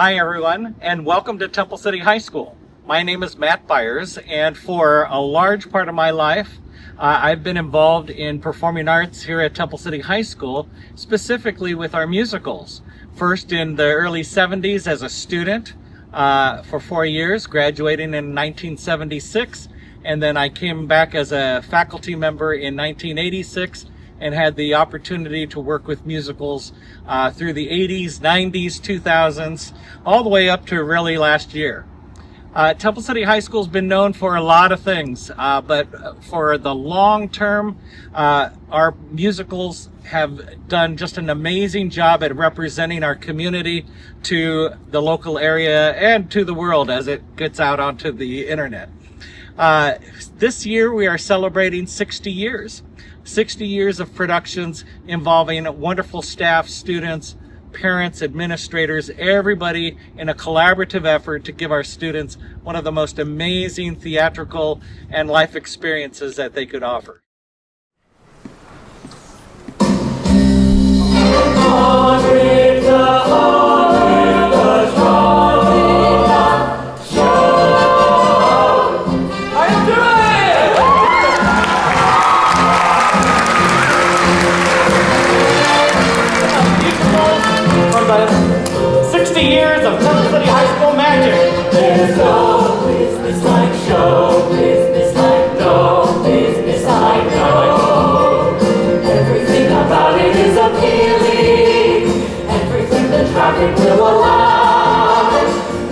Hi everyone, and welcome to Temple City High School. My name is Matt Byers, and for a large part of my life, I've been involved in performing arts here at Temple City High School, specifically with our musicals. First in the early 70s as a student for 4 years, graduating in 1976, and then I came back as a faculty member in 1986 and had the opportunity to work with musicals through the 80s, 90s, 2000s, all the way up to really last year. Temple City High School's been known for a lot of things, but for the long term, our musicals have done just an amazing job at representing our community to the local area and to the world as it gets out onto the internet. This year we are celebrating 60 years. 60 years of productions involving wonderful staff, students, parents, administrators, everybody in a collaborative effort to give our students one of the most amazing theatrical and life experiences that they could offer. Years of Temple City High School magic. There's no business like show business, like no business like no. Everything about it is appealing. Everything the traffic will allow.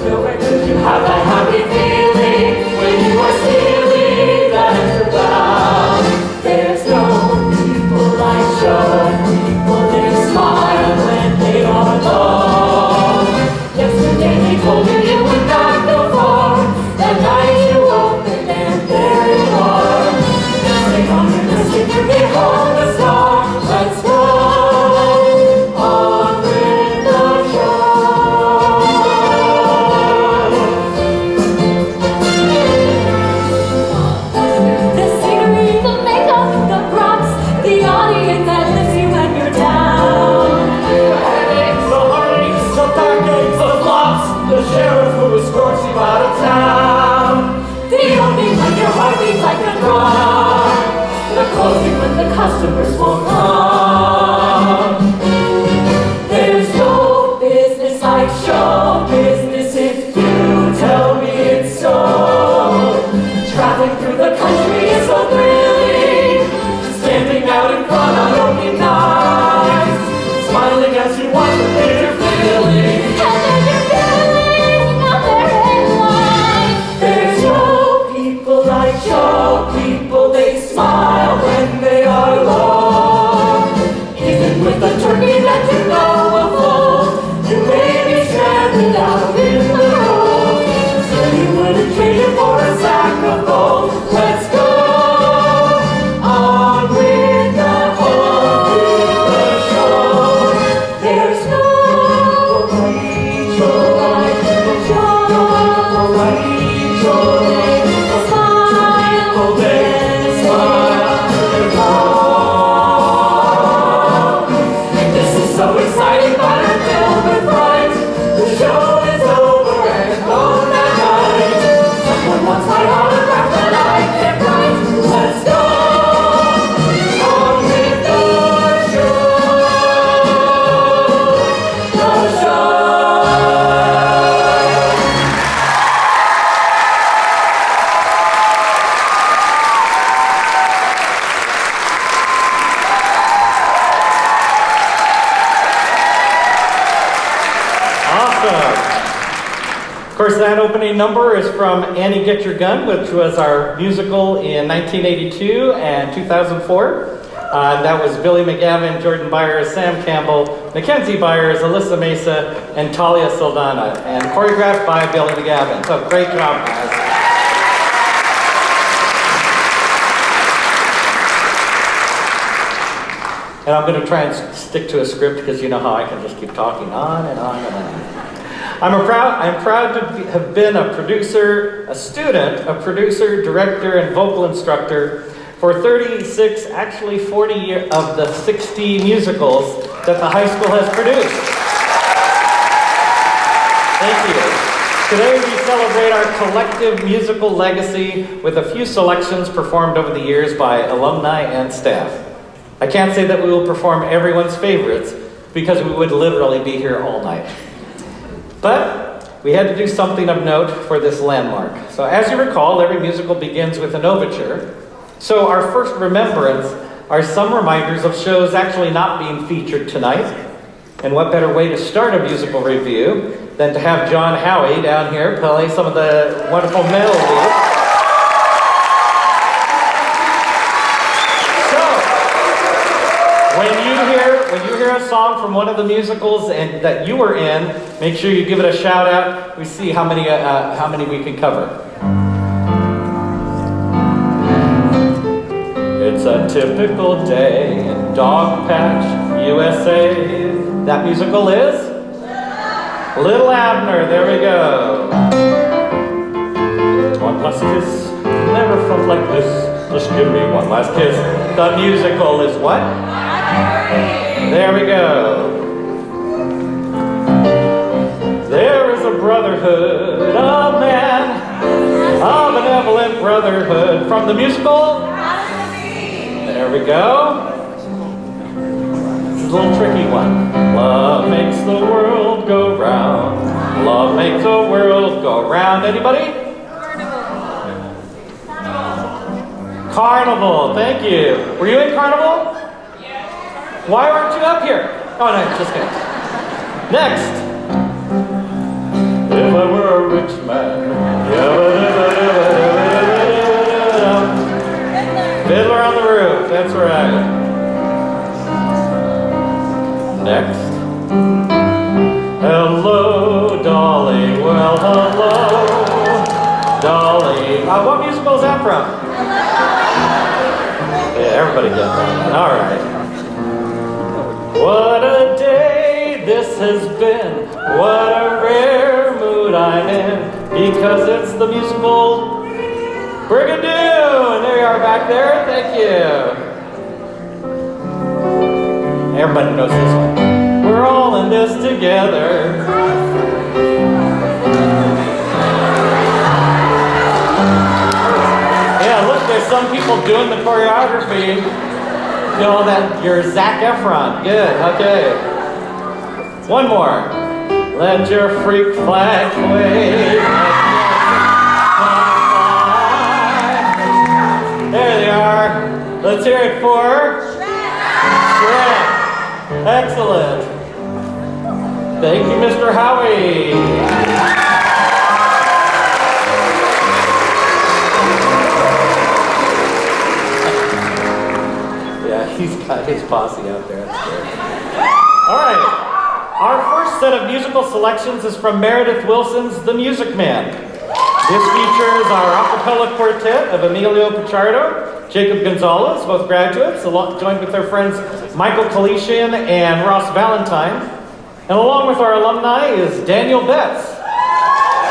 Nowhere could you have that happy feeling when you are stealing that extra bound. There's no people like show people. They smile when they are alone. They told you you would not go far. That night you opened and there you are. Stay on your list and you behold the star. Let's go on with the show. The scenery, the makeup, the props, the audience that lifts you when you're down. The headaches, the heartaches, the backaches, the flops. The sheriff who escorts you out of town. The opening when your heart beats like a drum. The closing when the customers won't come. There's no business like show business if you tell me it's so. Traveling through the country is so thrilling. Standing out in front on opening nights. Smiling as you watch the theater filling. And then you're like show people, they smile when they are alone. Even with the turkey that you know will fold, you may be stranded out in the road. So you wouldn't trade it for a sack of gold. Let's go on with the show. There's no show like the show. So exciting, but I'm filled with pride. The show is over and gone that night. Someone wants my autograph, but I can't write. Let's go on with the show. The show. Of course, that opening number is from Annie Get Your Gun, which was our musical in 1982 and 2004. That was Billy McGavin, Jordan Byers, Sam Campbell, Mackenzie Byers, Alyssa Mesa, and Talia Saldana, and choreographed by Billy McGavin. So great job, guys. And I'm going to try and stick to a script because you know how I can just keep talking on and on and on. I'm proud to have been a producer, a student, a producer, director, and vocal instructor for 36, actually 40 years of the 60 musicals that the high school has produced. Thank you. Today we celebrate our collective musical legacy with a few selections performed over the years by alumni and staff. I can't say that we will perform everyone's favorites because we would literally be here all night. But we had to do something of note for this landmark. So as you recall, every musical begins with an overture. So our first remembrance are some reminders of shows actually not being featured tonight. And what better way to start a musical review than to have John Howie down here play some of the wonderful melodies. So, when you hear a song from one of the musicals and that you were in, make sure you give it a shout out. We see how many we can cover. It's a typical day in Dogpatch, USA. That musical is Little Abner. There we go. One last kiss. Never felt like this. Just give me one last kiss. The musical is what? There we go. There is a brotherhood of man, a benevolent brotherhood from the musical. There we go. This is a little tricky one. Love makes the world go round. Love makes the world go round. Anybody? Carnival. Thank you. Were you in Carnival? Yes. Why weren't you up here? Oh no, just kidding. Next. If I were a rich man. Fiddler on the Roof. That's right. Next. Hello, Dolly. Well, hello, Dolly. What musical is that from? Yeah, everybody gets that. All right. What a day this has been. What a rare mood I'm in. Because it's the musical Brigadoon. And there you are back there. Thank you. Everybody knows this one. We're all in this together. Yeah, look, there's some people doing the choreography. You know that you're Zac Efron. Good, okay. One more. Let your freak flag wave. There they are. Let's hear it for Shrek. Excellent. Thank you, Mr. Howie. Yeah, he's got his posse out there. That's good. All right. Our first set of musical selections is from Meredith Wilson's The Music Man. This features our a cappella quartet of Emilio Pichardo, Jacob Gonzalez, both graduates, joined with their friends Michael Kalisian and Ross Valentine. And along with our alumni is Daniel Betts,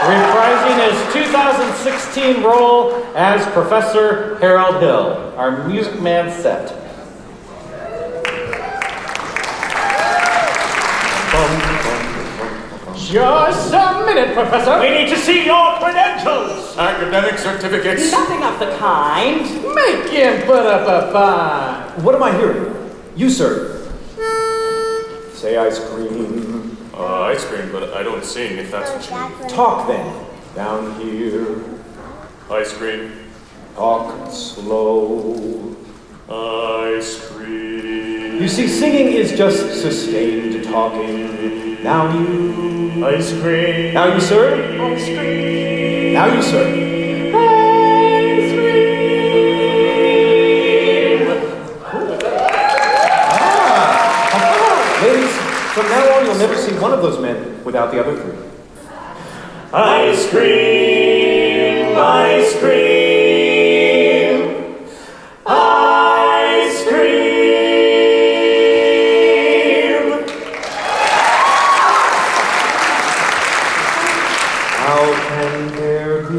reprising his 2016 role as Professor Harold Hill, our Music Man set. Just a minute, Professor. We need to see your credentials. Academic certificates. Nothing of the kind. Make him put up a fine. What am I hearing? You, sir. Say ice cream. Ice cream, but I don't sing if that's what you mean. Talk then. Down here. Ice cream. Talk slow. Ice cream. You see, singing is just sustained talking. Now you. Ice cream. Now you, sir. Ice cream. Now you, sir. Ice cream. Ladies, from now on, you'll never see one of those men without the other three. Ice cream. Ice cream. Ice cream. How can there be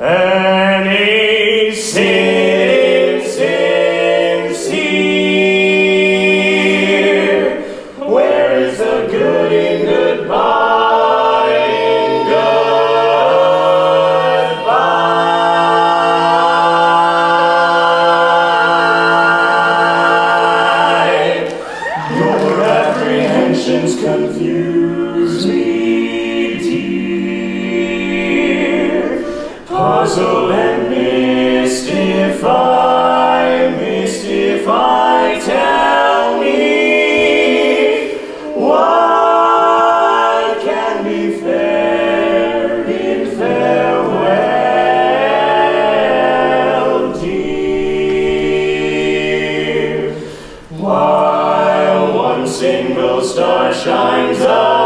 Any sincere? Where is the good in goodbye? puzzle and mystify, tell me, what can be fair in farewell, dear, while one single star shines above.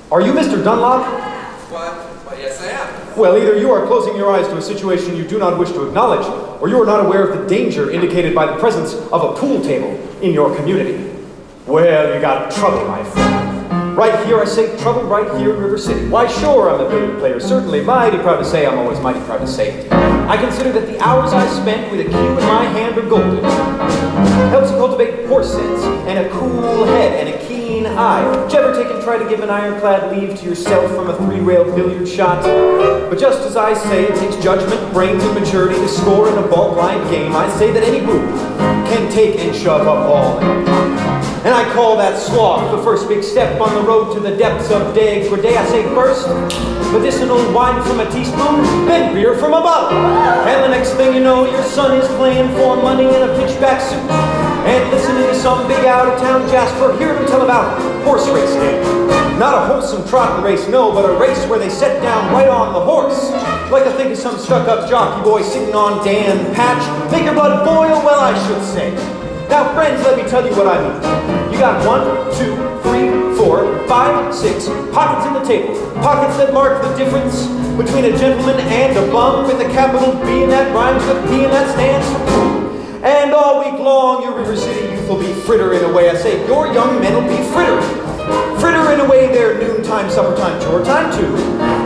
Are you Mr. Dunlop? Why, yes I am. Well, either you are closing your eyes to a situation you do not wish to acknowledge, or you are not aware of the danger indicated by the presence of a pool table in your community. Well, you got trouble, my friend. Right here, I say trouble right here in River City. Why, sure, I'm a billiard player, certainly mighty proud to say I'm always mighty proud to say it. I consider that the hours I spent with a cue in my hand are golden. Helps cultivate horse sense, and a cool head, and a keen eye. Did you ever take and try to give an ironclad leave to yourself from a three-rail billiard shot? But just as I say it takes judgment, brains, and maturity to score in a ball-blind game, I say that any group can take and shove a ball in a pot. And I call that sloth the first big step on the road to the depths of degradé. I say first, medicinal wine from a teaspoon, then beer from a bottle. And the next thing you know, your son is playing for money in a pitchback suit. And listening to some big out-of-town Jasper, hear him tell about horse racing. Not a wholesome trotting race, no, but a race where they set down right on the horse. Like to think of some stuck-up jockey boy sitting on Dan Patch. Make your blood boil? Well, I should say. Now, friends, let me tell you what I mean. You got 1, 2, 3, 4, 5, 6 pockets in the table. Pockets that mark the difference between a gentleman and a bum, with a capital B and that rhymes with P and that stands for pool. And all week long, your River City youth will be frittering away. I say, your young men will be frittering. Frittering away their noontime, supper time, chore time too.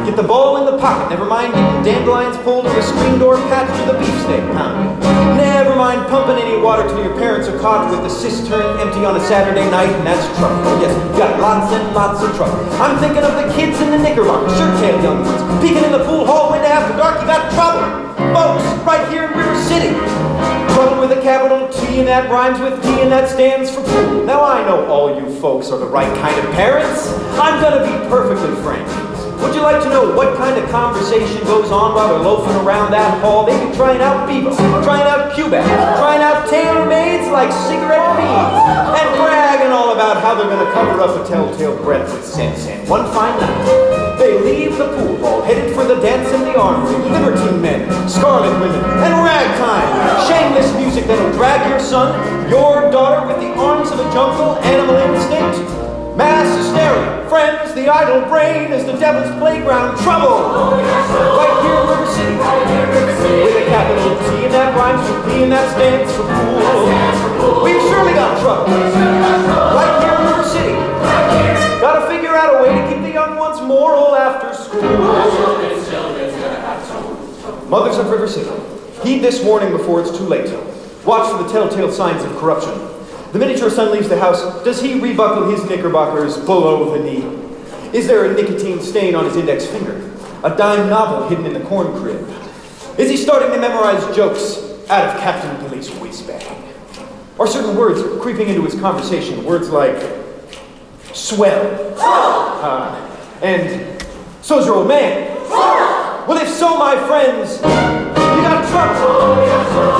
Get the ball in the pocket. Never mind getting dandelions pulled to the screen door patch to the beefsteak pound. Never mind pumping any water till your parents are caught with the cistern empty on a Saturday night, and that's trouble. Oh yes, you got lots and lots of trouble. I'm thinking of the kids in the knickerbocker, shirt-tail young ones, peeking in the pool hall window after dark. You got trouble, folks, right here in River City. Trouble with a capital T, and that rhymes with P, and that stands for pool. Now I know all you folks are the right kind of parents. I'm gonna be perfectly frank. Would you like to know what kind of conversation goes on while they're loafing around that hall? They be trying out Bebo, trying out Cuban, trying out tailor-mades like cigarette beans, and bragging all about how they're going to cover up a telltale breath with sense. And one fine night, they leave the pool hall, headed for the dance in the armory, libertine men, scarlet women, and ragtime. Shameless music that'll drag your son, your daughter, with the arms of a jungle animal instinct. Mass hysteria, friends, the idle brain is the devil's playground. Trouble, right here in River City, with a capital T, and that rhymes with P, and that stands for pool. We've surely got trouble, right here in River City. Gotta figure out a way to keep the young ones moral after school. Mothers of River City, heed this warning before it's too late. Watch for the telltale signs of corruption. The minute your son leaves the house, does he rebuckle his knickerbockers below the knee? Is there a nicotine stain on his index finger? A dime novel hidden in the corn crib? Is he starting to memorize jokes out of Captain Billy's whiz bag? Are certain words creeping into his conversation? Words like swell, and so's your old man. Well, if so, my friends, you got trouble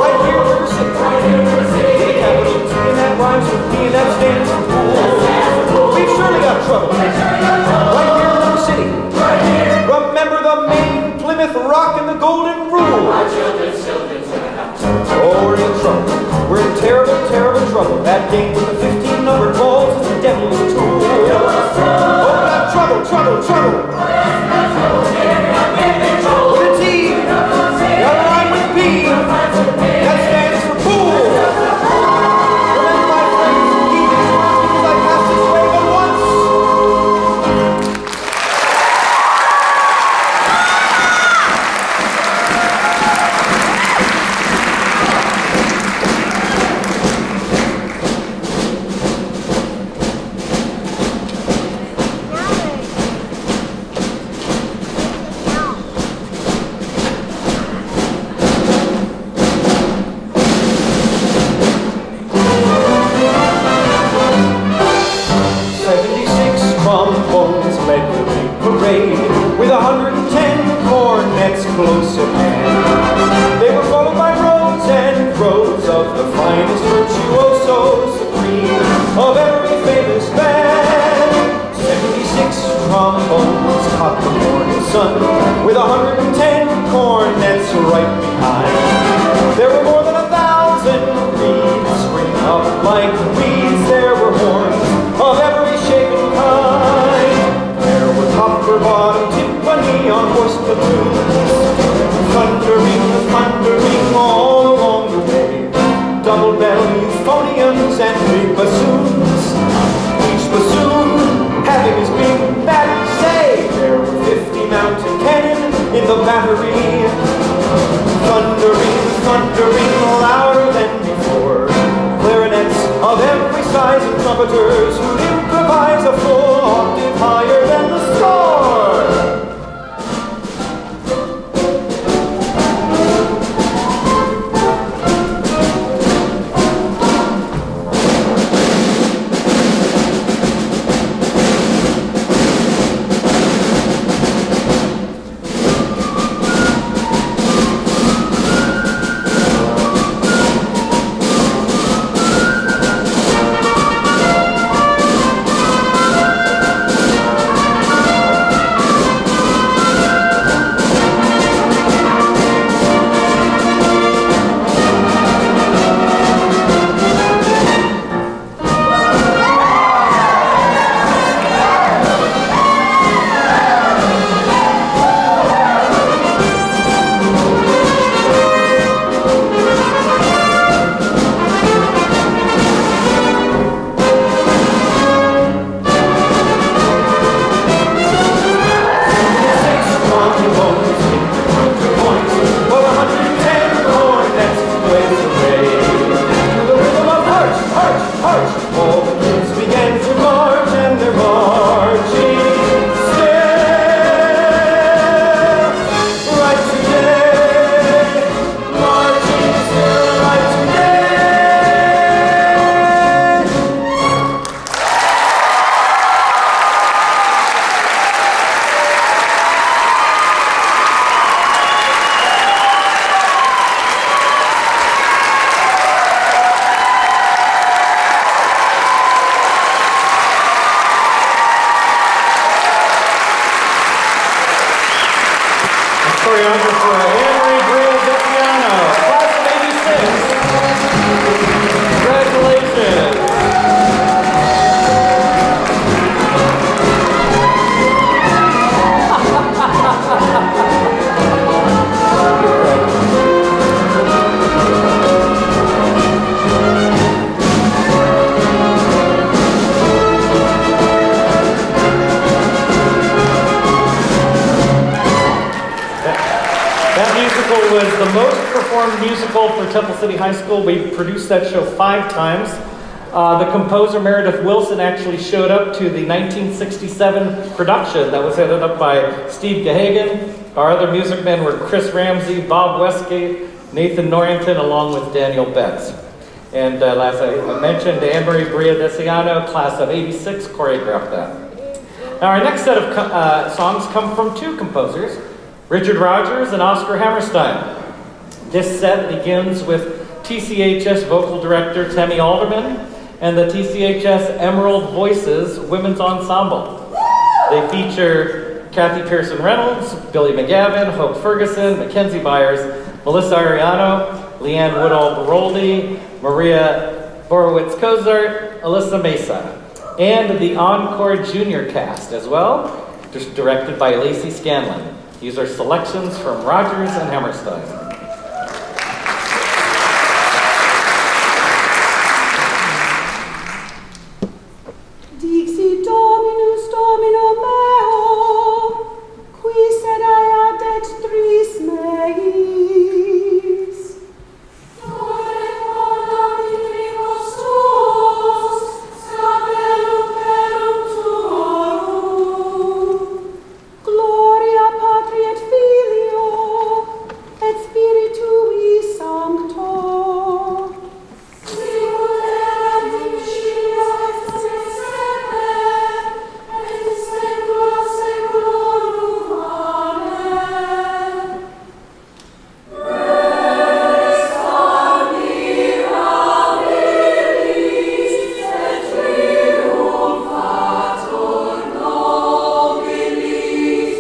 right here in River City. With a capital T, and that rhymes with P, and that stands for pool. We've surely got trouble right here in River City. Remember the main Plymouth with rocking the golden rule. Our children's gonna have to. Oh, we're in trouble. We're in terrible, terrible trouble. That game with the 15 numbered balls is the devil's tool. Oh, that trouble, trouble, trouble. With a T, got a line with B. That stands for pool. Remember, my friends, keep these words because I passed this way but once. Trombones led the big parade with 110 cornets close at hand. They were followed by rows and rows of the finest virtuosos, supreme of every famous band. 76 trombones caught the morning sun with 110 cornets right behind. There were more than 1,000 reeds springing up like weeds. There were horns of every shape and kind. There were copper-bottom timpani on horse platoons, thundering all along the way. Double-bell euphoniums and big bassoons, each bassoon having his big battery say. There were 50 mountain cannon in the battery, thundering louder than before. Clarinets of every size and trumpeters who'd improvise a full octave higher than the score. Was the most performed musical for Temple City High School. We produced that show 5 times. The composer Meredith Wilson actually showed up to the 1967 production that was headed up by Steve Gahagan. Our other music men were Chris Ramsey, Bob Westgate, Nathan Norrington, along with Daniel Betts. And as I mentioned, Anne-Marie Briadesiano, class of 86, choreographed that. Now our next set of songs come from 2 composers, Richard Rogers and Oscar Hammerstein. This set begins with TCHS vocal director Tammy Alderman and the TCHS Emerald Voices Women's Ensemble. They feature Kathy Pearson Reynolds, Billy McGavin, Hope Ferguson, Mackenzie Byers, Melissa Ariano, Leanne Woodall Baroldi, Maria Borowitz-Kozart, Alyssa Mesa, and the Encore Junior cast as well, just directed by Lacey Scanlon. These are selections from Rogers and Hammerstein. Dixit Dominus Domino meo, qui sedeat et tris meis. Ore Dominimus tuus, scapellum perum tuorum. Gloria Patri et Filio, et Spiritui Sancto. Sicut erat in principio et nunc et semper, et in saecula saeculorum. Amen. Res admirabilis et triumphator nobilis,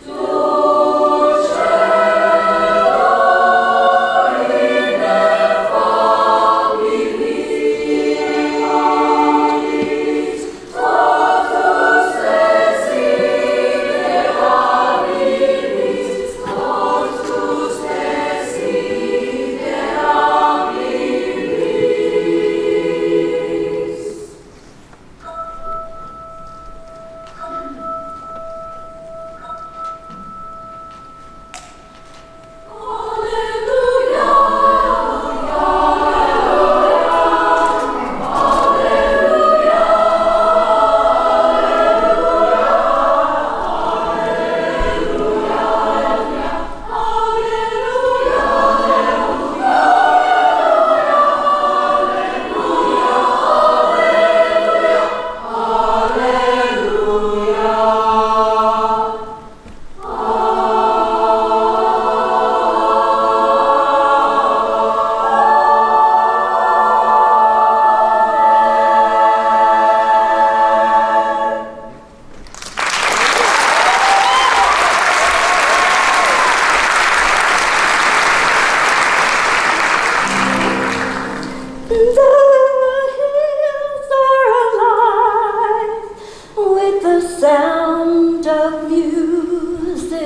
dulce ineffabilis, totus desiderabilis, totus desiderabilis. The hills are alive with the sound of music,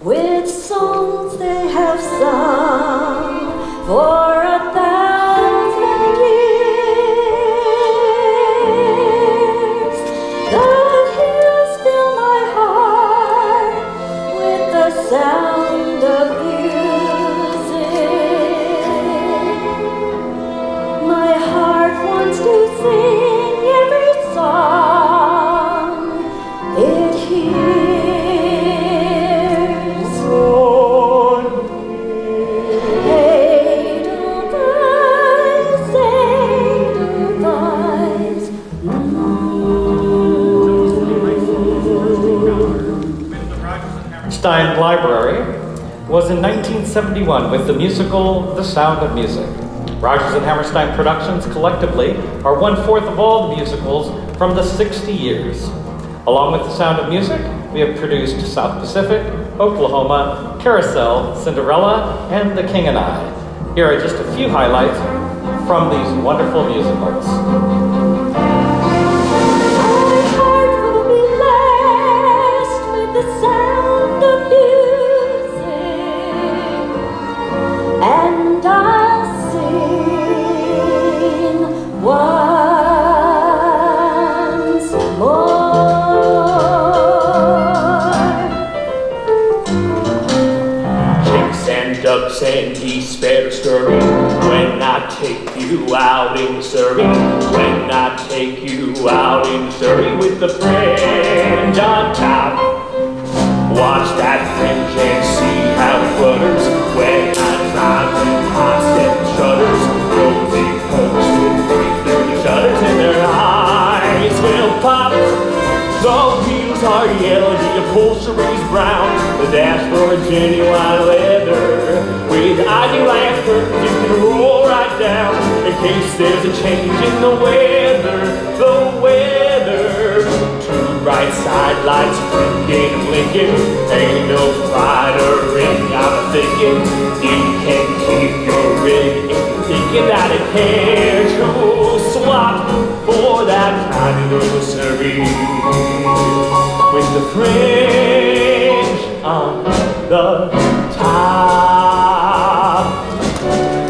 with songs they have sung for 1,000 years. The hills fill my heart with the sound of music. My heart wants to sing every song it hears. Edelweiss, Edelweiss. Stein Library was in 1971 with the musical The Sound of Music. Rogers and Hammerstein Productions collectively are 1/4 of all the musicals from the 60 years. Along with The Sound of Music, we have produced South Pacific, Oklahoma, Carousel, Cinderella, and The King and I. Here are just a few highlights from these wonderful musicals. My heart will be blessed with the sound of music, and I'll sing once more. Chicks and ducks and geese better scurry when I take you out in Surrey. When I take you out in Surrey with the fringe on top. Watch that fringe and see how it flutters when I drive them high step shutters. Rosy folks will break through the shutters and their eyes will pop. The wheels are yellow, the upholstery's brown, the dashboard genuine leather. With icy glass curtains you can roll right down in case there's a change in the weather. The weather. Two bright sidelights blinking and blinking. Ain't no fighter ring, I'm thinking. You can keep your ring if you're thinking that it care to swap for that anniversary. With the fringe on the top.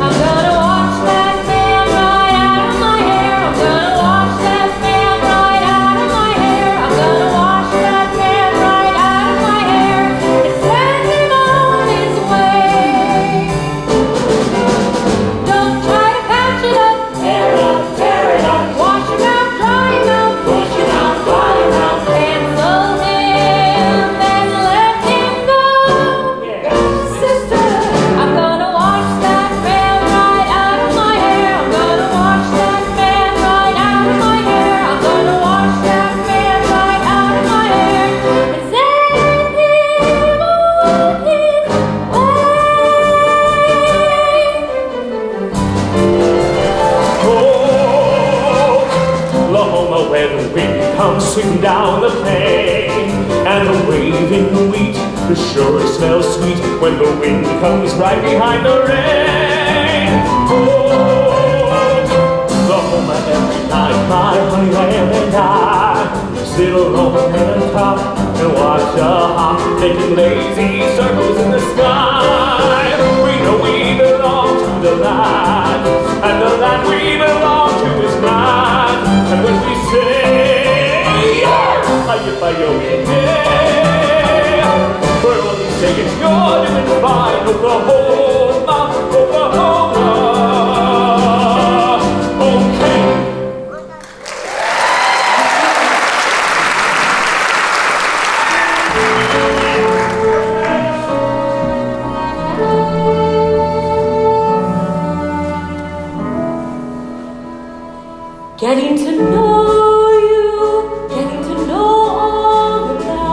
I'm gonna wash that man right out of my hair. I'm gonna wash that man right out of my hair. I'm gonna wash that man right out of my hair and send him on his way. Don't try to patch it up, tear it up. Wash him out, dry him out, push him out, dry him out. Cancel him and let him go. Sister, I'm gonna wash that man right out of my hair. I'm gonna wash that man right out of my hair. I'm gonna wash that man right out of my hair and send him on his Oklahoma, where the wind comes sweeping down the plain, and the waving wheat, the sure smells sweet when the wind comes right behind the rain. Oklahoma, every night my honey lamb and I sit alone on the top and watch a hawk making lazy circles in the sky. We know we belong to the land, and the land we belong to is mine. And when we say, yeah, we're only saying you're doing fine. Oklahoma, Oklahoma. Okay. Getting to know you, getting to know all about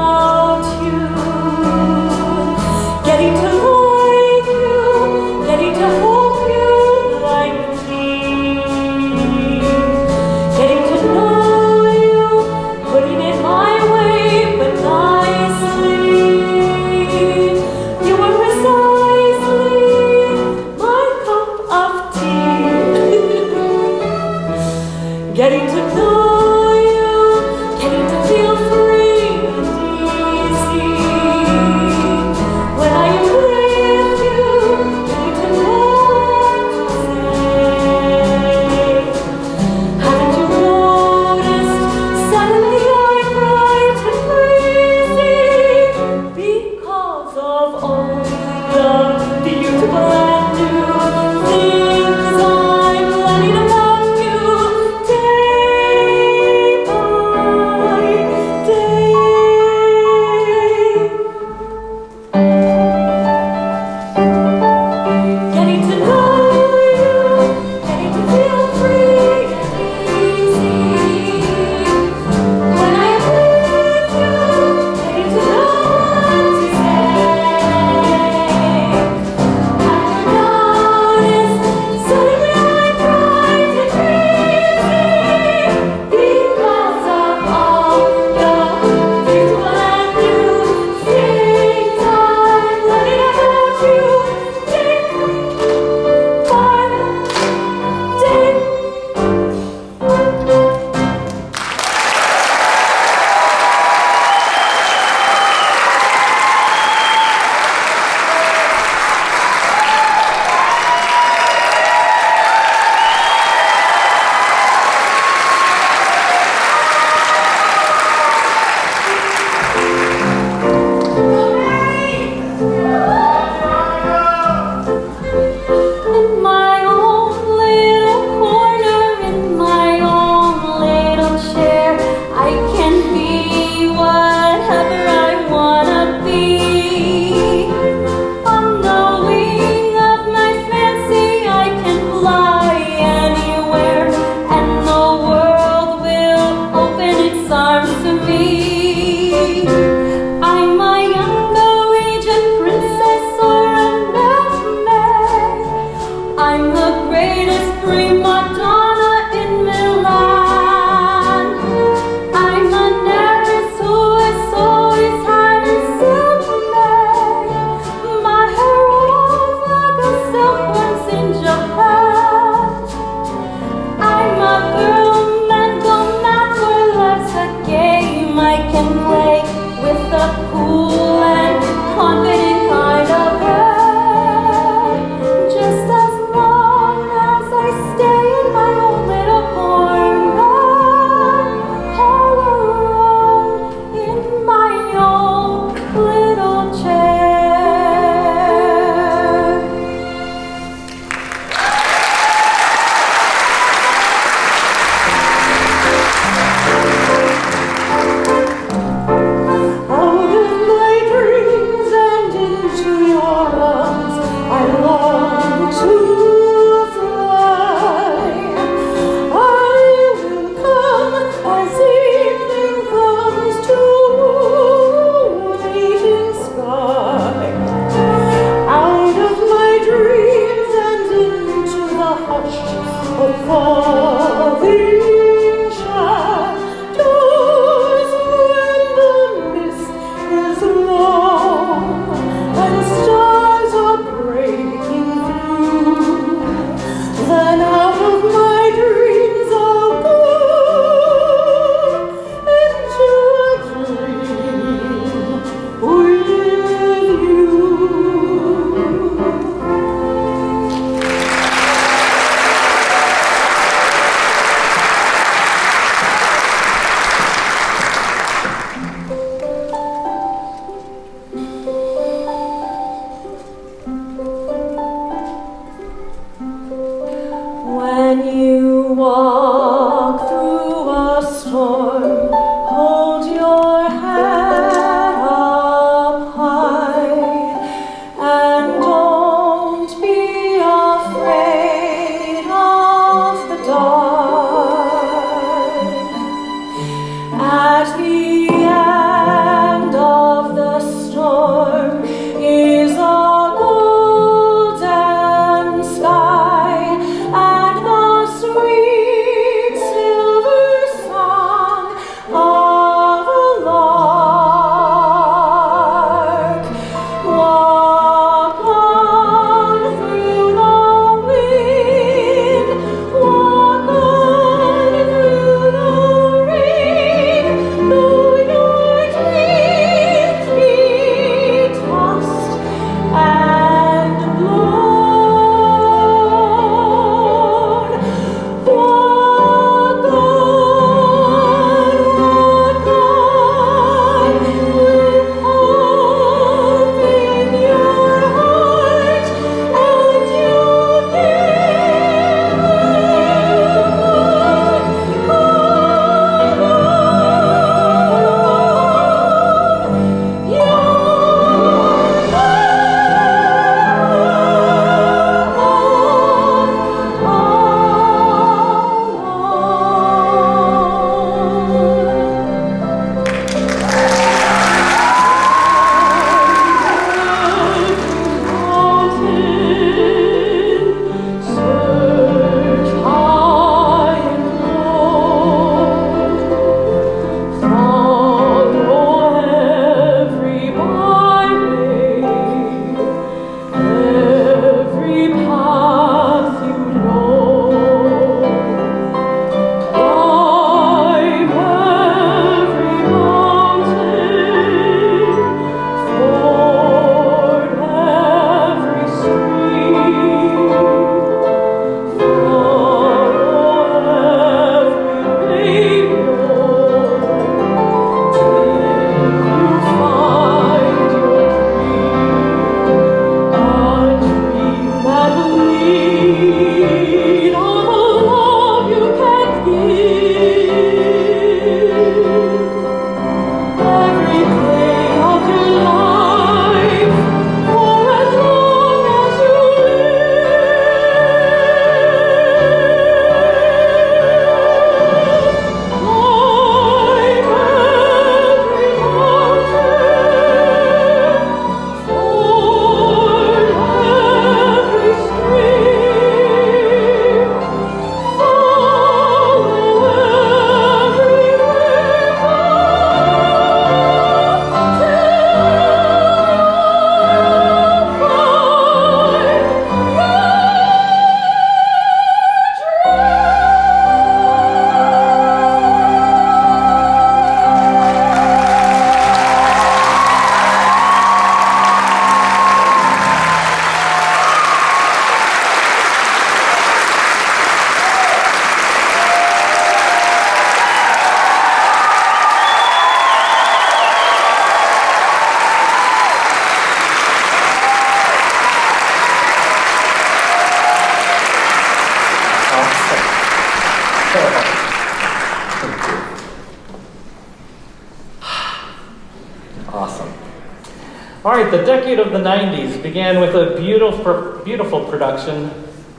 All right, the decade of the 90s began with a beautiful production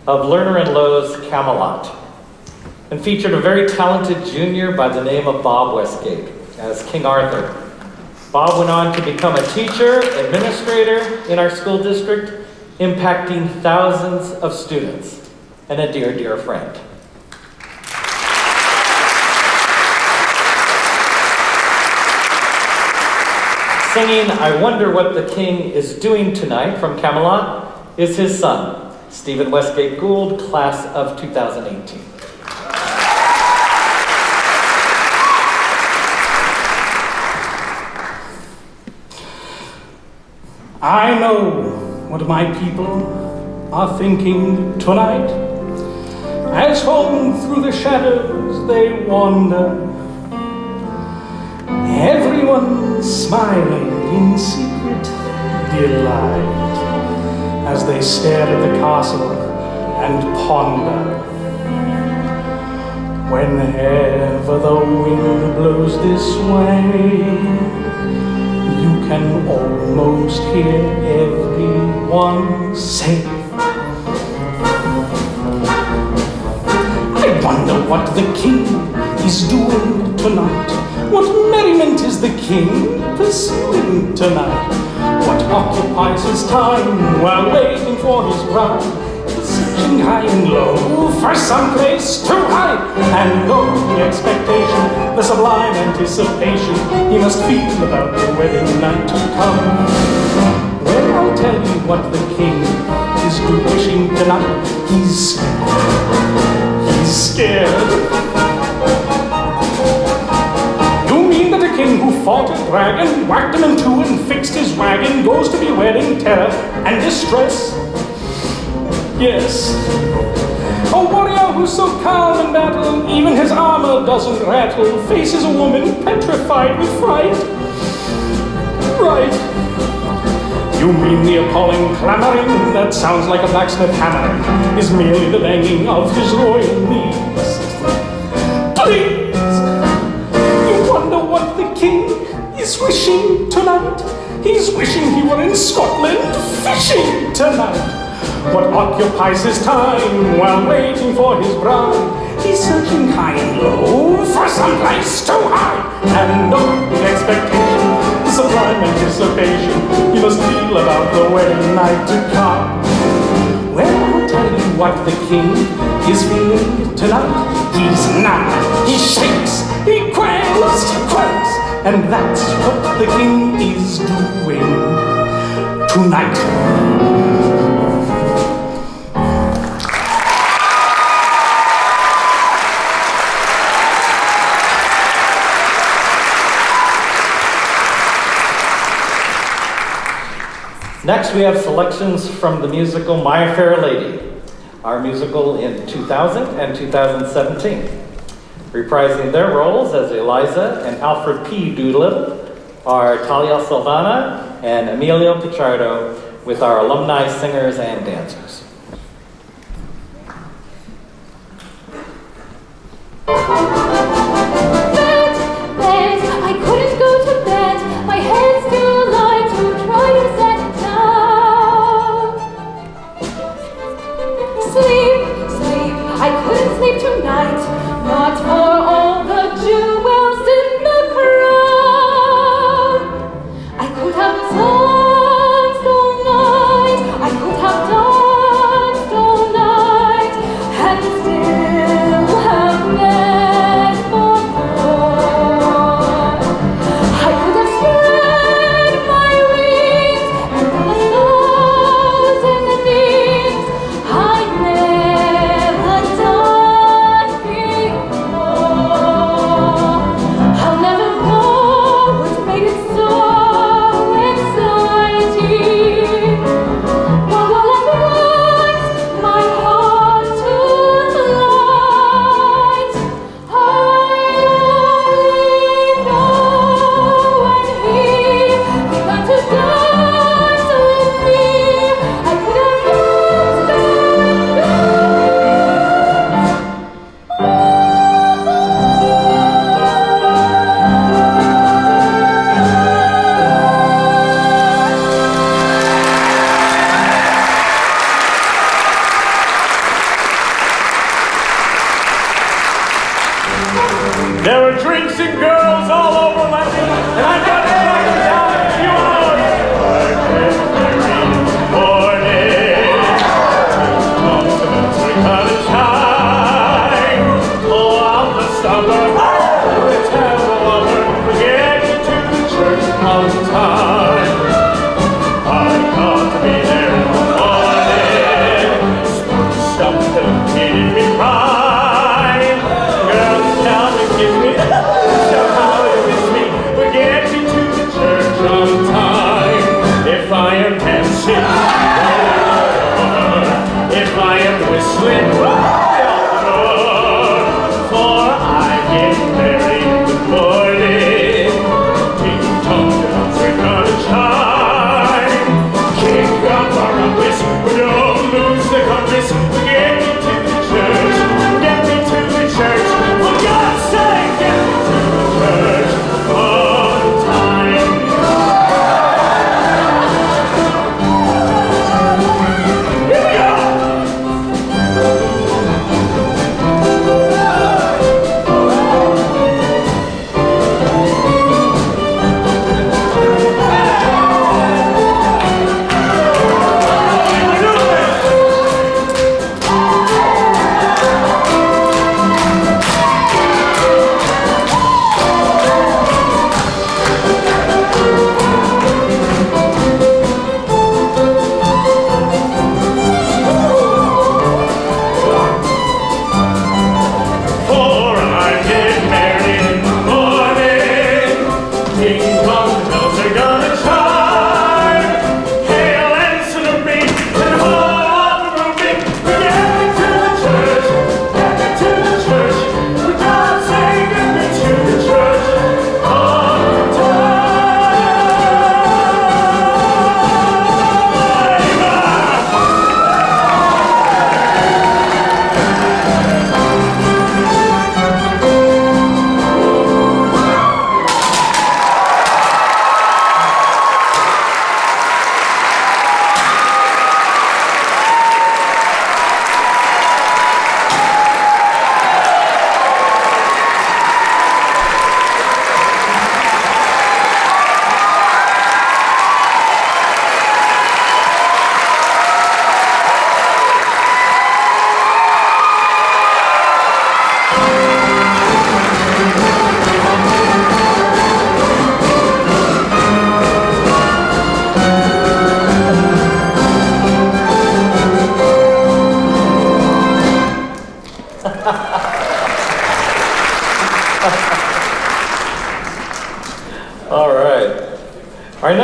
of Lerner and Lowe's Camelot, and featured a very talented junior by the name of Bob Westgate as King Arthur. Bob went on to become a teacher, administrator in our school district, impacting thousands of students, and a dear, dear friend. Singing I Wonder What the King is Doing Tonight from Camelot is his son, Stephen Westgate Gould, class of 2018. I know what my people are thinking tonight, as home through the shadows they wander. Everyone's smiling in secret delight as they stare at the castle and ponder. Whenever the wind blows this way, you can almost hear everyone say, I wonder what the king is doing tonight. What merriment is the king pursuing tonight? What occupies his time while waiting for his bride? Searching high and low for some place to hide, and know the expectation, the sublime anticipation he must feel about the wedding night to come. Well, I'll tell you what the king is wishing tonight. He's scared. He's scared. King who fought a dragon, whacked him in two and fixed his wagon, goes to be wedding terror and distress. Yes, a warrior who's so calm in battle, even his armor doesn't rattle, faces a woman petrified with fright. Right. You mean the appalling clamoring that sounds like a blacksmith hammering is merely the banging of his royal knees? Please! He's wishing tonight. He's wishing he were in Scotland fishing tonight. What occupies his time while waiting for his bride? He's searching high and low for some place to hide, and no expectation, the sublime anticipation he must feel about the wedding night to come. Well, I'll tell you what the king is feeling tonight. He's numb, he shakes, he quails, he quakes. And that's what the king is doing tonight. Next, we have selections from the musical My Fair Lady, our musical in 2000 and 2017. Reprising their roles as Eliza and Alfred P. Doolittle are Talia Silvana and Emilio Pichardo, with our alumni singers and dancers. I couldn't go to bed. My head's too light to try to set down. Sleep, I couldn't sleep tonight. Not for all the jewels in the crown. I could have danced all night. I could have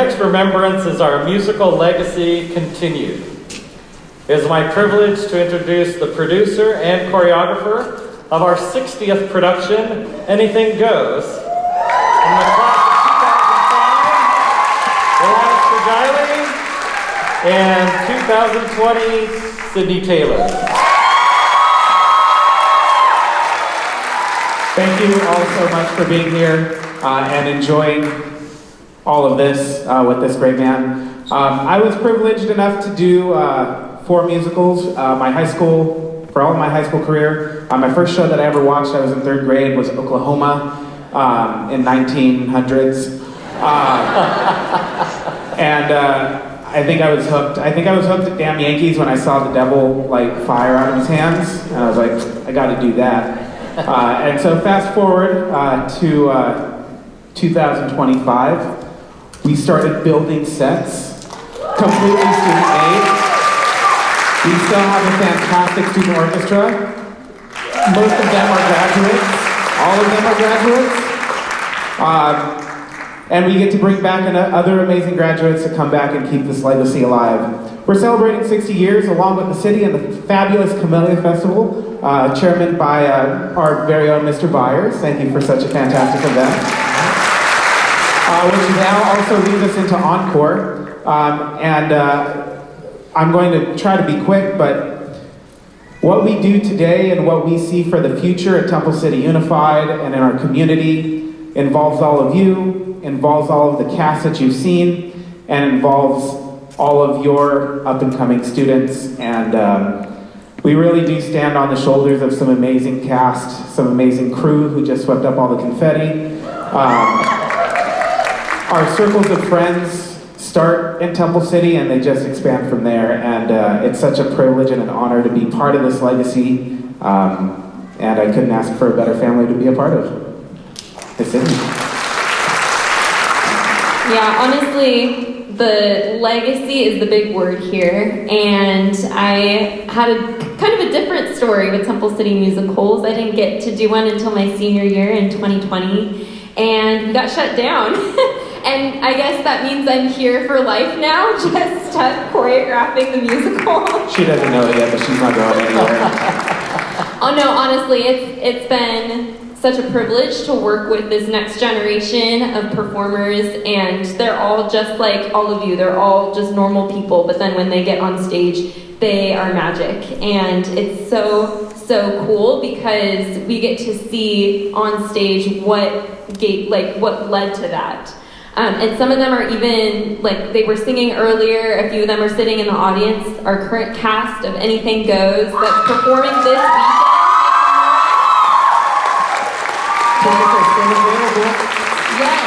next remembrance is our musical legacy continued. It is my privilege to introduce the producer and choreographer of our 60th production, Anything Goes. In the class of 2005, and 2020, Sydney Taylor. Thank you all so much for being here and enjoying all of this with this great man. I was privileged enough to do 4 musicals. For all of my high school career, my first show that I ever watched, I was in 3rd grade, was Oklahoma in 1900s. And I think I was hooked. I think I was hooked at Damn Yankees when I saw the devil light fire out of his hands. And I was like, I gotta do that. And so fast forward to 2025, we started building sets, completely student-made. We still have a fantastic student orchestra. Most of them are graduates. All of them are graduates. And we get to bring back other amazing graduates to come back and keep this legacy alive. We're celebrating 60 years along with the city and the fabulous Camellia Festival, chairman by our very own Mr. Byers. Thank you for such a fantastic event. Which now also leads us into Encore. I'm going to try to be quick, but what we do today and what we see for the future at Temple City Unified and in our community involves all of you, involves all of the cast that you've seen, and involves all of your up-and-coming students. And we really do stand on the shoulders of some amazing cast, some amazing crew who just swept up all the confetti. Our circles of friends start in Temple City and they just expand from there. And it's such a privilege and an honor to be part of this legacy. And I couldn't ask for a better family to be a part of. The city. Yeah, honestly, the legacy is the big word here. And I had a kind of a different story with Temple City Musicals. I didn't get to do one until my senior year in 2020. And we got shut down. And I guess that means I'm here for life now, just stuck choreographing the musical. She doesn't know it yet, but she's not going anywhere. Oh no, honestly, it's been such a privilege to work with this next generation of performers, and they're all just like all of you. They're all just normal people, but then when they get on stage, they are magic. And it's so cool because we get to see on stage what led to that. And some of them are even, like they were singing earlier, a few of them are sitting in the audience. Our current cast of Anything Goes that's performing this weekend. Yes.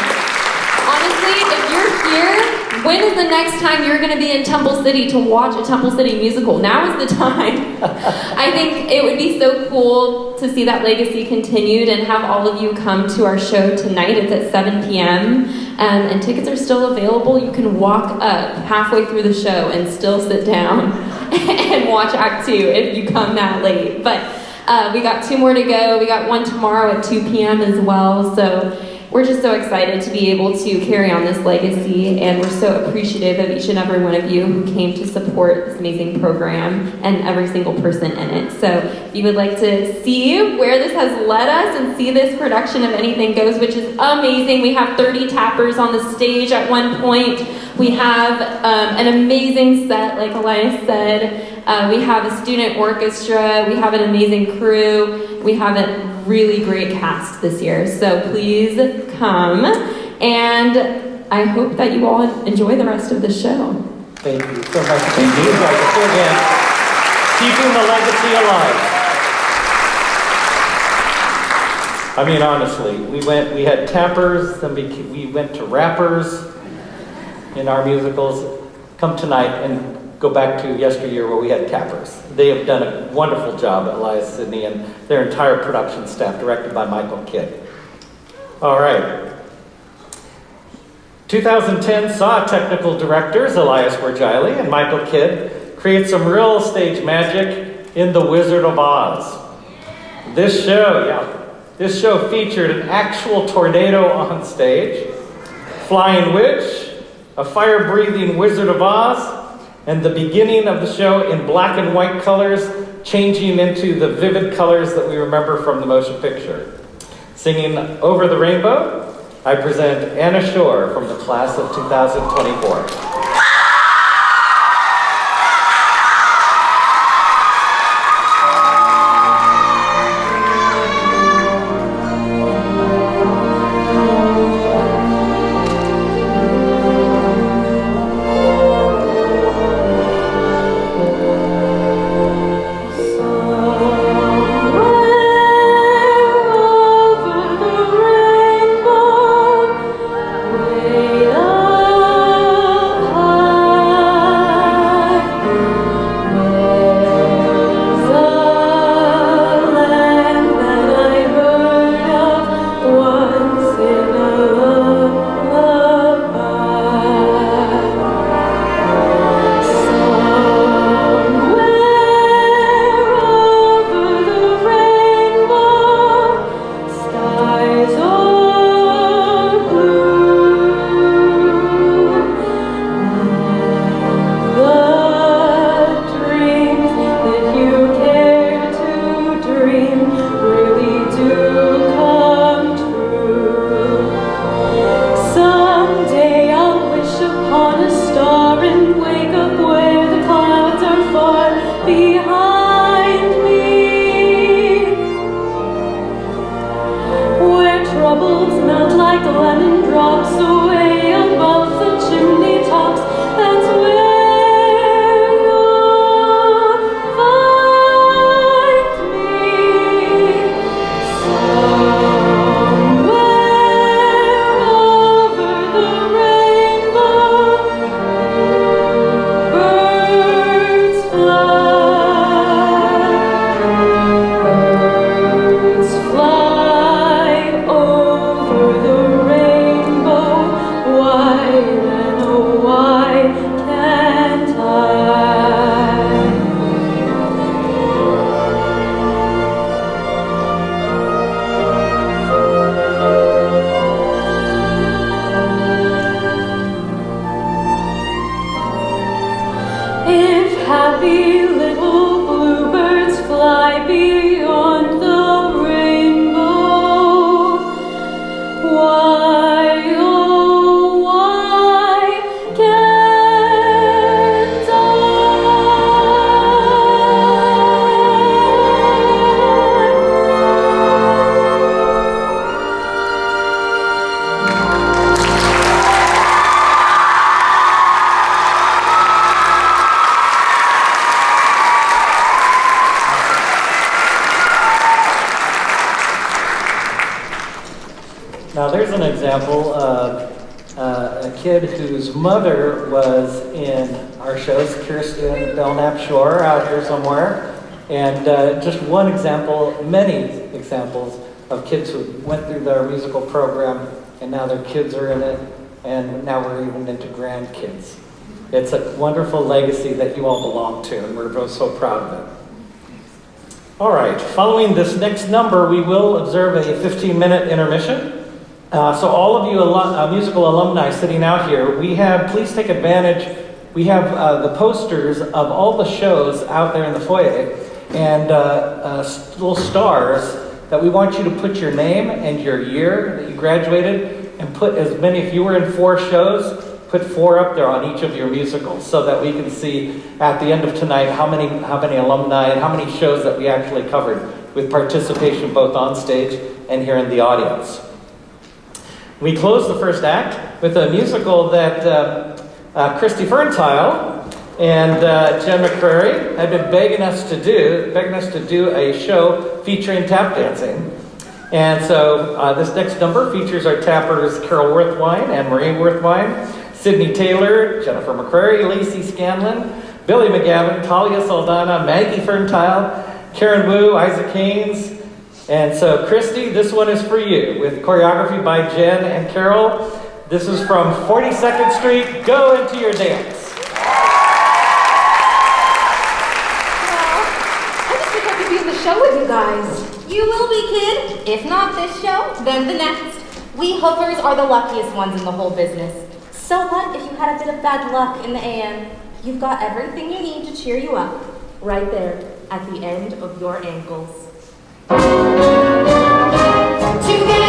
Honestly, if you're here, when is the next time you're going to be in Temple City to watch a Temple City musical? Now is the time. I think it would be so cool to see that legacy continued and have all of you come to our show tonight. It's at 7 p.m. And tickets are still available. You can walk up halfway through the show and still sit down and watch Act 2 if you come that late. But we got 2 more to go. We got one tomorrow at 2 p.m. as well. So we're just so excited to be able to carry on this legacy, and we're so appreciative of each and every one of you who came to support this amazing program and every single person in it. So if you would like to see where this has led us and see this production of Anything Goes, which is amazing. We have 30 tappers on the stage at one point. We have an amazing set, like Elias said. We have a student orchestra. We have an amazing crew. We have a really great cast this year. So please come. And I hope that you all enjoy the rest of the show. Thank you so much. Thank you. Again, keeping the legacy alive. I mean, honestly, we had tappers, then we went to rappers in our musicals. Come tonight and go back to yesteryear where we had tappers. They have done a wonderful job, Elias Sidney and their entire production staff, directed by Michael Kidd. All right. 2010 saw technical directors Elias Wergiley and Michael Kidd create some real stage magic in The Wizard of Oz. This show featured an actual tornado on stage, flying witch, a fire-breathing Wizard of Oz, and the beginning of the show in black and white colors, changing into the vivid colors that we remember from the motion picture. Singing Over the Rainbow, I present Anna Shore from the class of 2024. Now there's an example of a kid whose mother was in our shows, Kirsten Belknap-Shore, out here somewhere. And just one example, many examples of kids who went through our musical program and now their kids are in it, and now we're even into grandkids. It's a wonderful legacy that you all belong to, and we're both so proud of it. All right, following this next number, we will observe a 15-minute intermission. So all of you musical alumni sitting out here, please take advantage. We have the posters of all the shows out there in the foyer, and little stars that we want you to put your name and your year that you graduated, and put as many, if you were in 4 shows, put 4 up there on each of your musicals so that we can see at the end of tonight how many alumni and how many shows that we actually covered with participation both on stage and here in the audience. We close the first act with a musical that Christy Ferntile and Jen McCrary have been begging us to do a show featuring tap dancing. And so this next number features our tappers Carol Worthwine and Marie Worthwine, Sydney Taylor, Jennifer McCrary, Lacey Scanlon, Billy McGavin, Talia Saldana, Maggie Ferntile, Karen Wu, Isaac Haynes. And so, Christy, this one is for you, with choreography by Jen and Carol. This is from 42nd Street. Go into your dance. Well, I just wish I could be in the show with you guys. You will be, kid. If not this show, then the next. We hookers are the luckiest ones in the whole business. So what if you had a bit of bad luck in the AM? You've got everything you need to cheer you up, right there at the end of your ankles. To get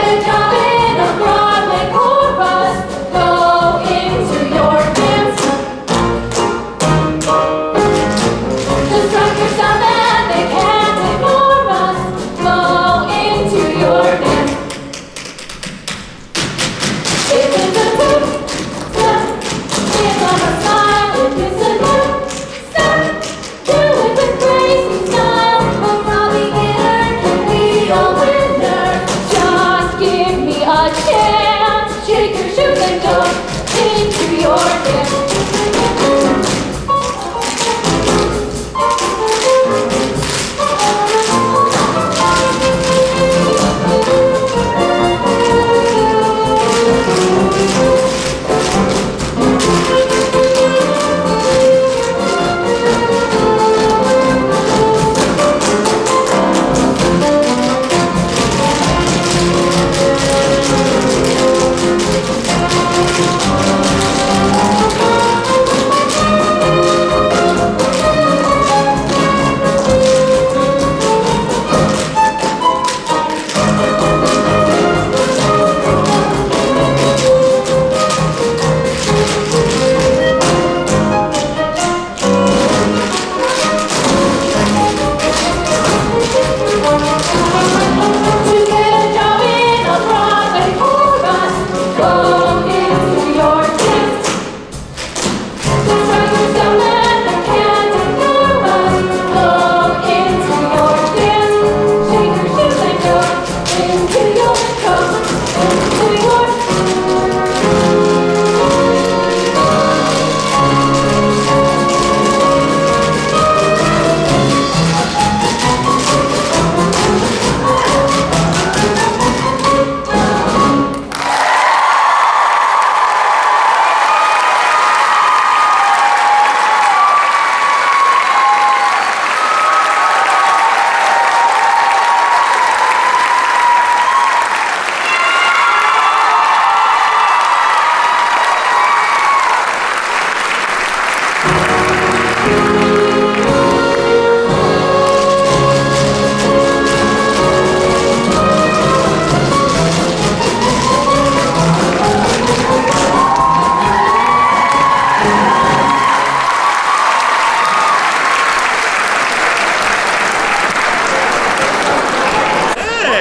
a job in a Broadway chorus, go into your dance. Construct yourself and they can't ignore us, go into your dance. If it's a two step, give them a smile. If it's a new step, do it with grace and style. A raw beginner can be a winner. Just give me a chance. Shake your shoes and go into your dance.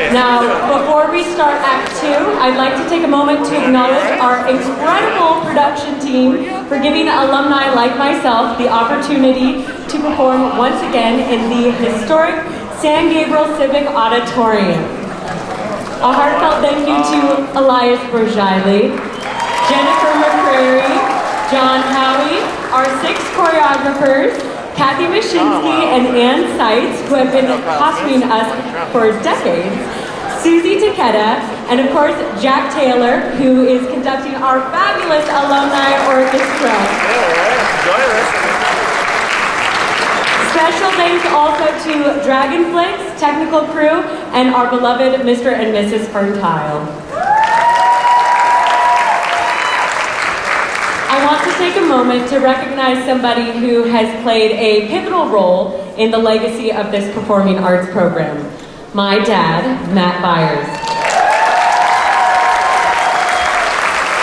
Now, before we start Act 2, I'd like to take a moment to acknowledge our incredible production team for giving alumni like myself the opportunity to perform once again in the historic San Gabriel Civic Auditorium. A heartfelt thank you to Elias Bergiley, Jennifer McCrary, John Howie, our 6 choreographers, Kathy Mashinsky and Ann Seitz, who have been costuming us for decades, Susie Takeda, and of course Jack Taylor, who is conducting our fabulous alumni orchestra. Special thanks also to Dragonflix, technical crew, and our beloved Mr. and Mrs. Ferntile. I want to take a moment to recognize somebody who has played a pivotal role in the legacy of this performing arts program. My dad, Matt Byers.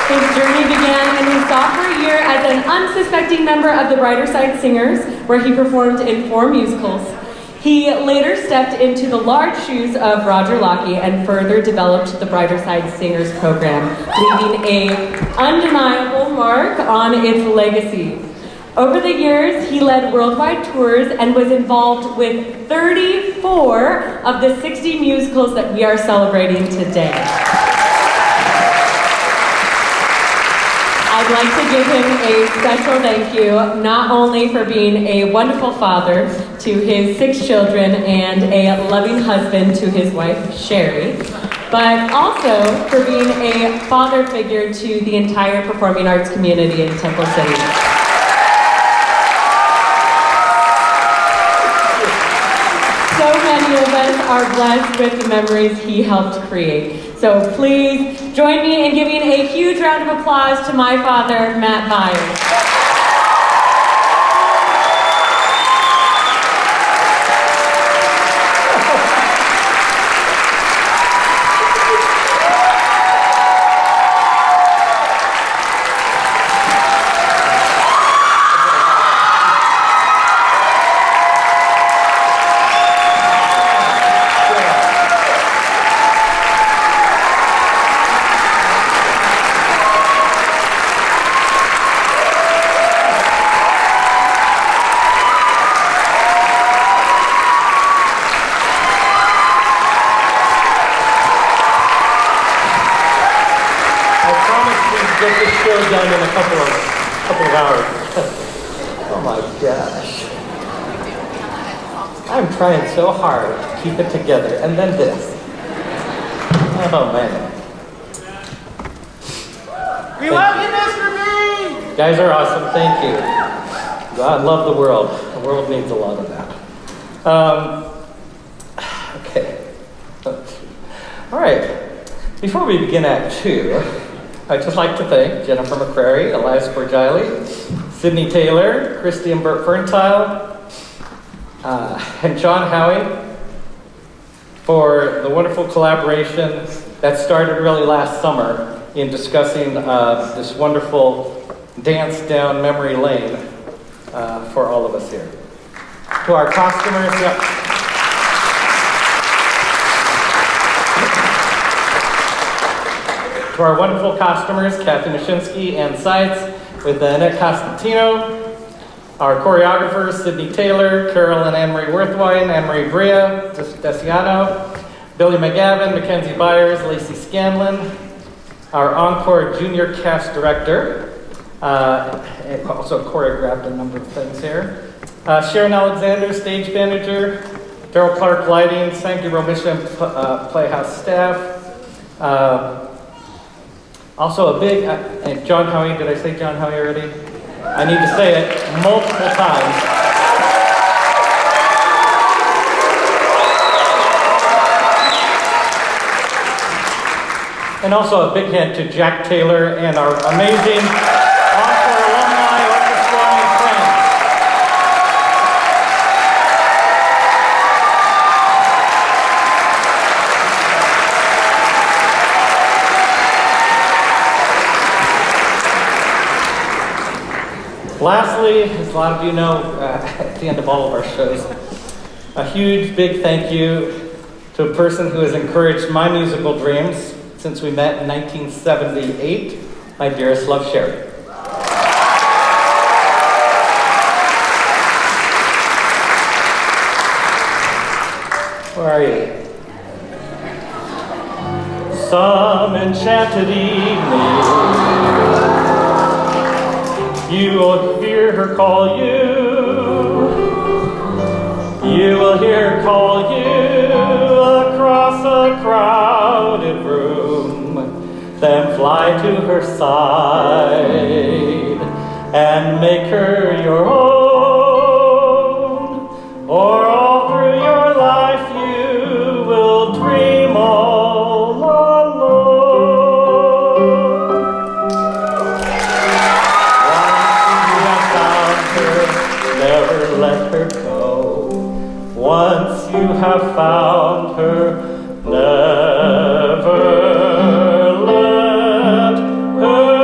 His journey began in his sophomore year as an unsuspecting member of the Brighter Side Singers, where he performed in 4 musicals. He later stepped into the large shoes of Roger Lockey and further developed the Brighter Side Singers program, leaving an undeniable mark on its legacy. Over the years, he led worldwide tours and was involved with 34 of the 60 musicals that we are celebrating today. I'd like to give him a special thank you, not only for being a wonderful father to his 6 children and a loving husband to his wife, Sherry, but also for being a father figure to the entire performing arts community in Temple City. So many of us are blessed with the memories he helped create. So please join me in giving a huge round of applause to my father, Matt Byers. Get this show done in a couple of hours. Oh my gosh. I'm trying so hard to keep it together, and then this. Oh man. We love you, Mr. B! You guys are awesome, thank you. God love the world. The world needs a lot of that. Okay. All right. Before we begin Act 2, I'd just like to thank Jennifer McCrary, Elias Borgili, Sydney Taylor, Christy and Bert Ferntile, and John Howie for the wonderful collaboration that started really last summer in discussing this wonderful dance down memory lane for all of us here. To our costumers, to our wonderful costumers, Kathy Mashinsky and Seitz, with Annette Costantino, our choreographers, Sydney Taylor, Carol and Anne-Marie Worthwine, Anne-Marie Brea, Desiano, Billy McGavin, Mackenzie Byers, Lacey Scanlon, our Encore junior cast director, and also choreographed a number of things here, Sharon Alexander, stage manager, Daryl Clark lighting, San Gabriel Mission Playhouse staff, also a big, and John Howie, did I say John Howie already? I need to say it multiple times. And also a big hand to Jack Taylor and our amazing Encore alumni, orchestra, and friends. Lastly, as a lot of you know, at the end of all of our shows, a huge, big thank you to a person who has encouraged my musical dreams since we met in 1978, my dearest love, Sherry. Where are you? Some enchanted evening, you will hear her call you. You will hear her call you across a crowded room. Then fly to her side and make her your own. Or all through your life you will dream all alone. Never let her go. Once you have found her, never let her go.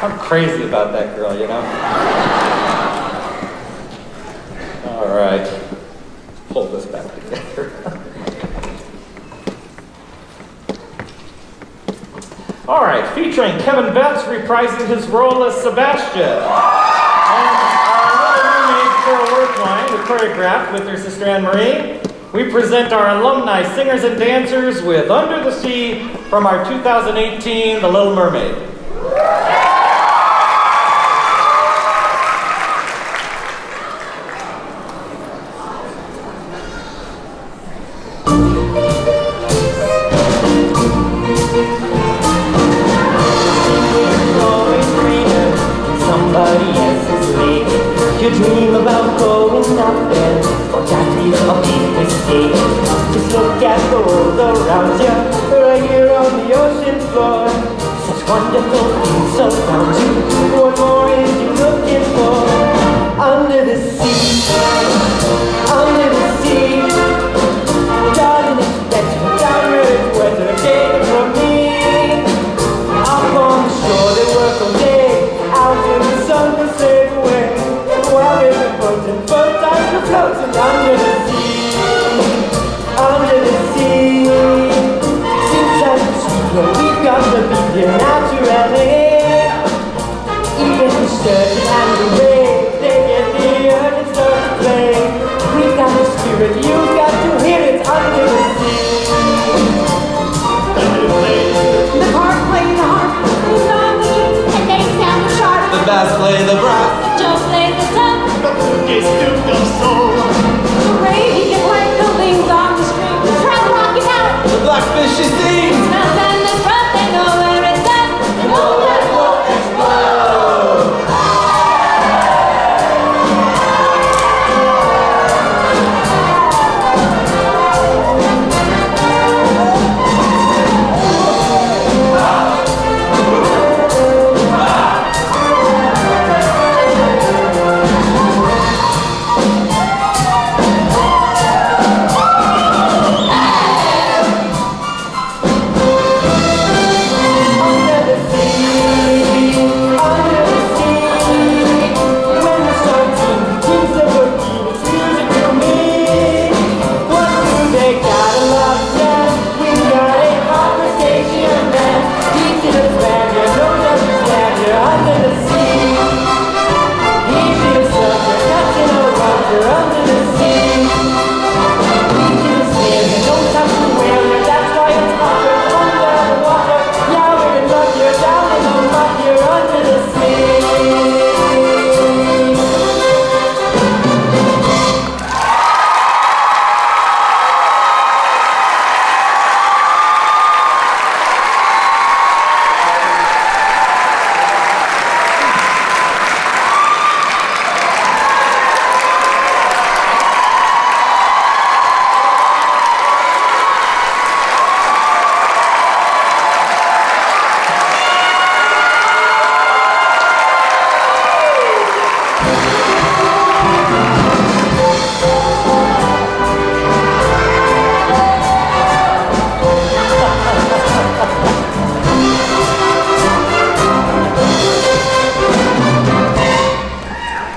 I'm crazy about that girl, you know? All right. Pull this back together. All right, featuring Kevin Betts reprising his role as Sebastian. And our Little Mermaid Carol Worthwine, who choreographed with her sister Anne-Marie. We present our alumni singers and dancers with Under the Sea from our 2018 The Little Mermaid. surrounds you, right here on the ocean floor. Such wonderful things surround you. What more is you looking for? Under the sea, under the sea. Darling, it's better down where it's weather. Take it from me. Up on the shore, they work all day. Out in the sun, they slave away. While they're floating, both times are floating under the sea. Under the sea. Since I'm sweet, we've got to be here naturally. Even the sturgeon and the ray, they get near and start to play. We've got the spirit, you've got to hear it under the sea. The harp play the harp, who's on the lute, and they sound the sharp. The bass play the brass. Joe plays the drum. The flute is Duke of Soul. The ray, he can play the wings on the string. Try to rock it out. The blackfish he sings. Smells and the breath, they know where it's at. They know that it won't explode.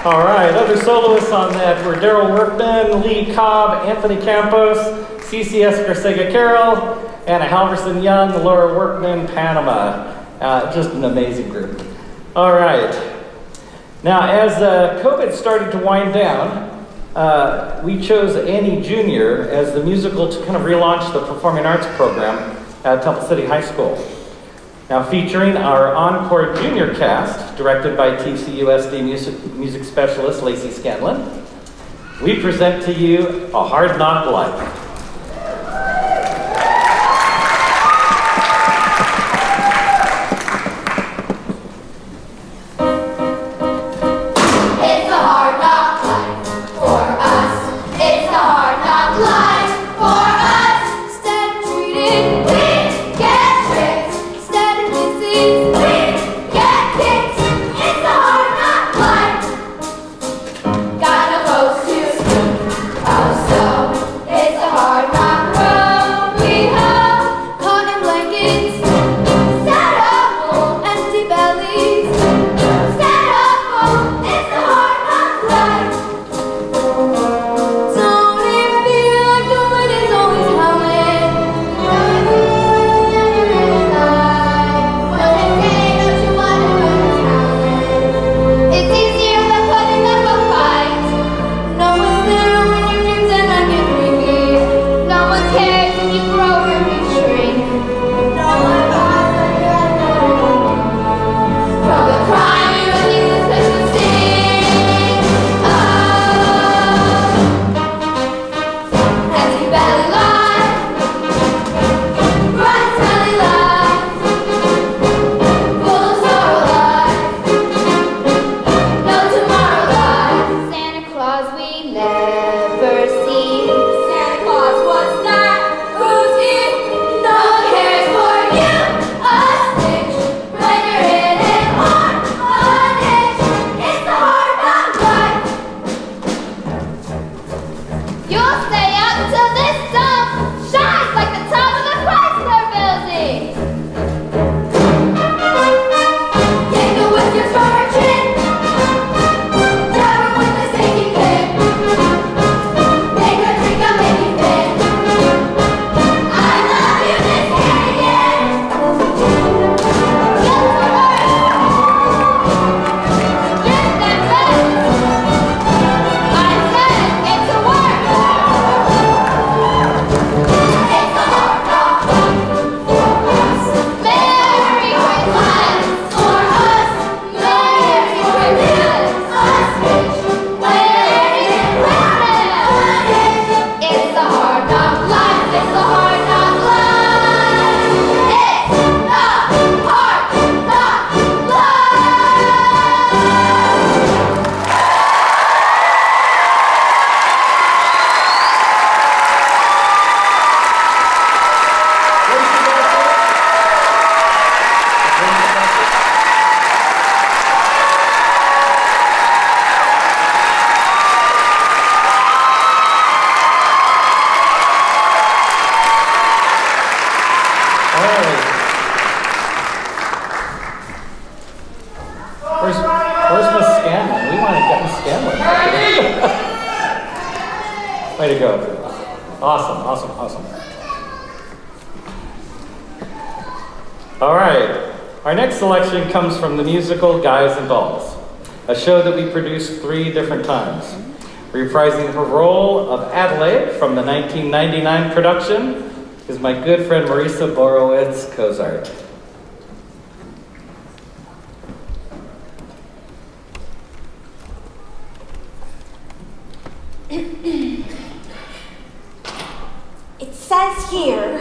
All right, other soloists on that were Daryl Workman, Lee Cobb, Anthony Campos, CCS Grisega Carroll, Anna Halverson Young, Laura Workman, Panama. Just an amazing group. All right. Now, as COVID started to wind down, we chose Annie Jr. as the musical to kind of relaunch the performing arts program at Temple City High School. Now featuring our Encore Junior cast, directed by TCUSD music specialist Lacey Scanlon, we present to you A Hard Knock Life. It's a hard knock life for us. It's a hard knock life for us. Instead of treated, we get tricked. Instead of kisses, we get kicked. It's a hard knock life. Got no folks to speak. Oh, so it's a hard Scanlon. Way to go. Awesome, awesome, awesome. All right. Our next selection comes from the musical Guys and Dolls, a show that we produced 3 different times. Reprising her role of Adelaide from the 1999 production is my good friend Marisa Borowitz-Kozart. It says here,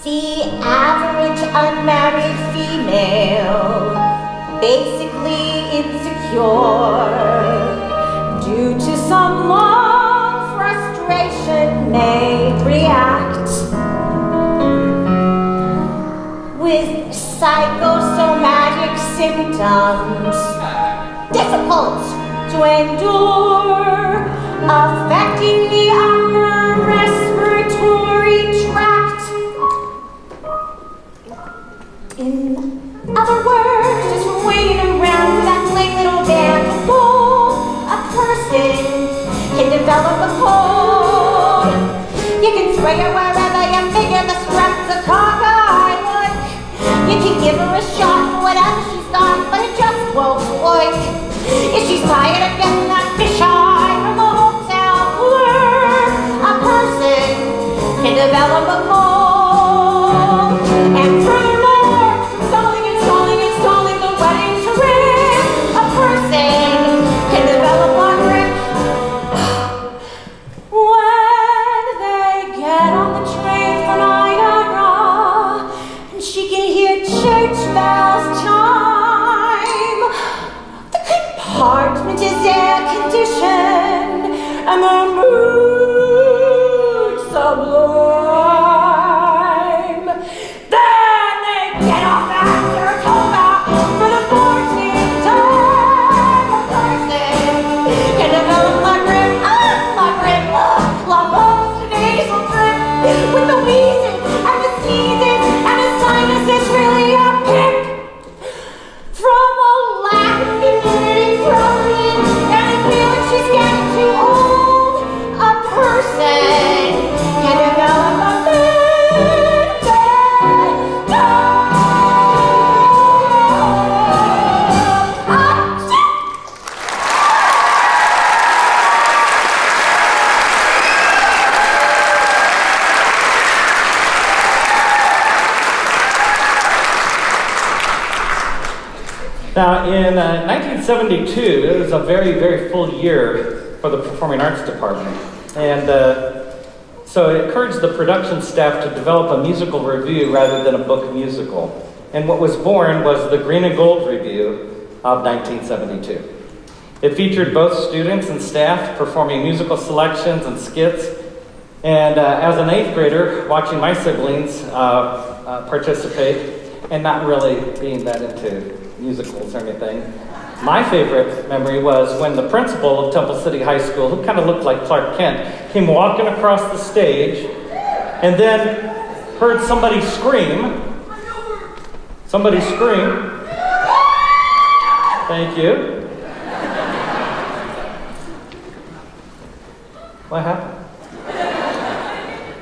the average unmarried female, basically insecure, due to some long frustration may react with psychosomatic symptoms, difficult to endure, affecting the upper respiratory tract. In other words, just waiting around for that plain little band to pull, a person can develop a cold. You can spray her wherever you figure the streptococcus would. You can give her a shot for whatever she's got, but it just won't work. If she's tired of getting that fisheye from a hotel lure, a person can develop a cold. And furthermore, installing the wedding to ring, a person can develop a grip. When they get on the train for Niagara, and she can hear church bells chime, the compartment is air conditioned, and the mood sublime. Then they get off at Saratoga for the 14th time. A person can develop la grippe, la post-nasal drip, with the wheezing and the sneezing and the sinuses really a pick from a lack of immunity growing, and I feel like she's getting too old. A person can develop a Now, in 1972, it was a very, very full year for the Performing Arts Department. And so it encouraged the production staff to develop a musical review rather than a book musical. And what was born was the Green and Gold Review of 1972. It featured both students and staff performing musical selections and skits. And as an 8th grader, watching my siblings participate and not really being that into musicals or anything, my favorite memory was when the principal of Temple City High School, who kind of looked like Clark Kent, came walking across the stage and then heard somebody scream. Somebody scream. Thank you. What happened?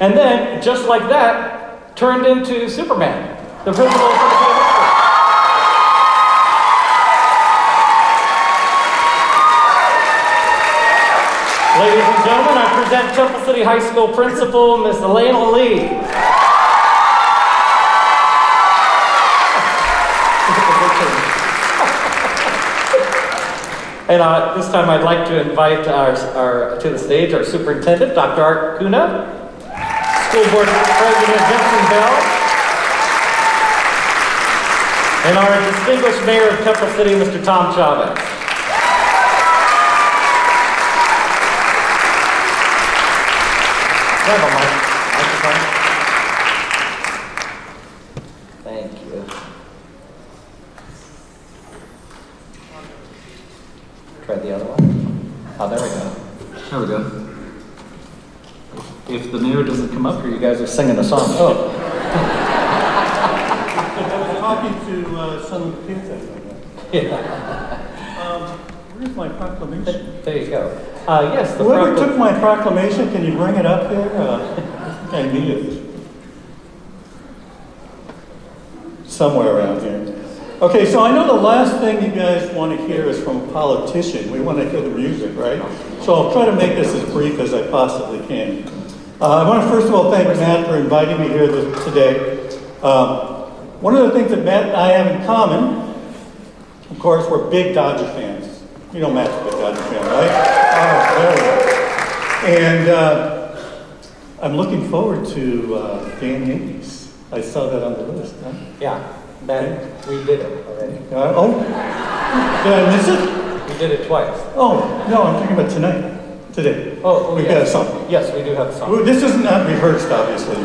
And then, just like that, turned into Superman, the principal of Temple City High School. Ladies and gentlemen, I present Temple City High School Principal, Miss Elena Lee. And this time I'd like to invite to the stage our superintendent, Dr. Art Kuna, School Board President Vincent Bell, and our distinguished Mayor of Temple City, Mr. Tom Chavez. Have a microphone. Thank you. Try the other one. Oh, there we go. There we go. If the mayor doesn't come up here, you guys are singing a song. Oh. I was talking to some of the kids. Yeah. Where's my proclamation? There you go. Yes, the Whoever took my proclamation, can you bring it up here? I think I need it. Somewhere around here. Okay, so I know the last thing you guys want to hear is from a politician. We want to hear the music, right? So I'll try to make this as brief as I possibly can. I want to first of all thank Matt for inviting me here today. One of the things that Matt and I have in common, of course, we're big Dodger fans. You know Matt's a big Dodger fan, right? Oh, very well. And I'm looking forward to Dan Yankees. I saw that on the list, huh? Yeah, that we did it already. Oh, did I miss it? We did it twice. Oh, no, I'm talking about tonight. Today. Oh, we yes. got a song. Yes, we do have a song. Well, this is not rehearsed, obviously.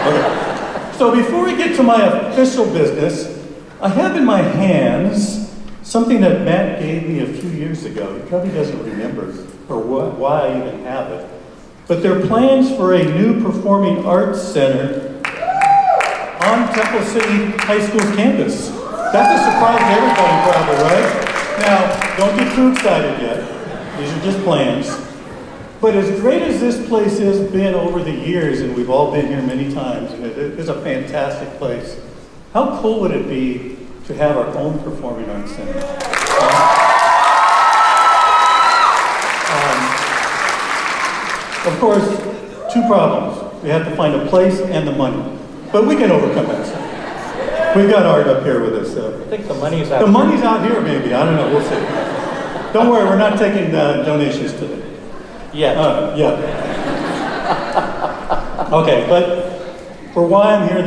Okay. So before we get to my official business, I have in my hands something that Matt gave me a few years ago. He probably doesn't remember or why I even have it. But there are plans for a new performing arts center on Temple City High School's campus. That's a surprise to everybody, probably, right? Now, don't get too excited yet. These are just plans. But as great as this place has been over the years, and we've all been here many times, and it is a fantastic place, how cool would it be to have our own performing arts center? Of course, two problems. We have to find a place and the money. But we can overcome that. We've got Art up here with us. I think the money's out here. The money's out here, maybe. I don't know. We'll see. Don't worry, we're not taking donations today. Yeah. Yeah. Okay, but for why I'm here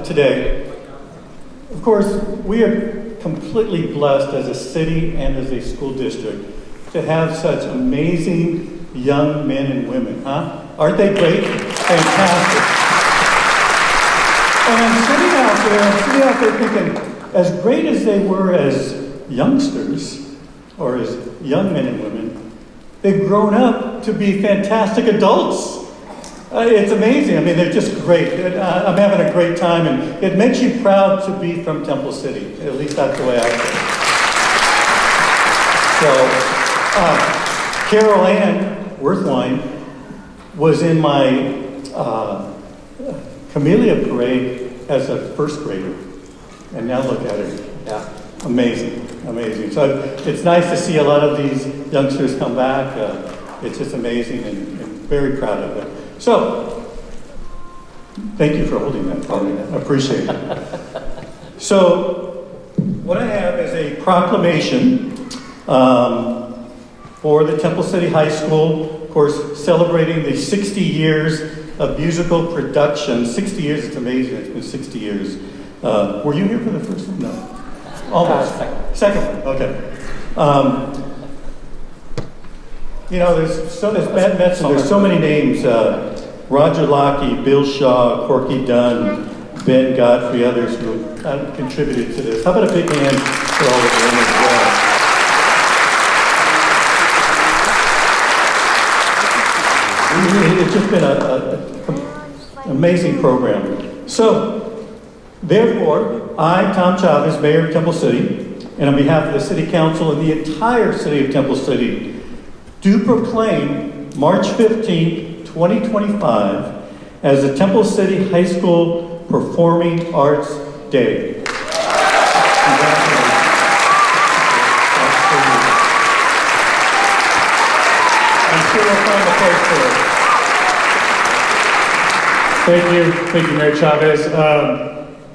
today, of course, we are completely blessed as a city and as a school district to have such amazing young men and women, huh? Aren't they great? Fantastic. And I'm sitting out there thinking, as great as they were as youngsters, or as young men and women, they've grown up to be fantastic adults. It's amazing. I mean, they're just great. I'm having a great time, and it makes you proud to be from Temple City. At least that's the way I feel. So, Carol Ann Worthwine was in my Camellia Parade as a first grader. And now look at her. Yeah. Amazing. So it's nice to see a lot of these youngsters come back. It's just amazing and very proud of it. So, thank you for holding that for me. I appreciate it. So, what I have is a proclamation for the Temple City High School, of course, celebrating the 60 years of musical production. 60 years, it's amazing. It's been 60 years. Were you here for the first one? No. Almost. Second one, okay. You know, as Matt mentioned, there's so many names. Roger Lockey, Bill Shaw, Corky Dunn, Ben Godfrey, others who contributed to this. How about a big hand for all of them as well? It's just been an amazing program. So, therefore, I, Tom Chavez, Mayor of Temple City, and on behalf of the City Council and the entire City of Temple City, do proclaim March 15th, 2025 as the Temple City High School Performing Arts Day. I'm sure we'll find a place for it. Thank you, Mayor Chavez.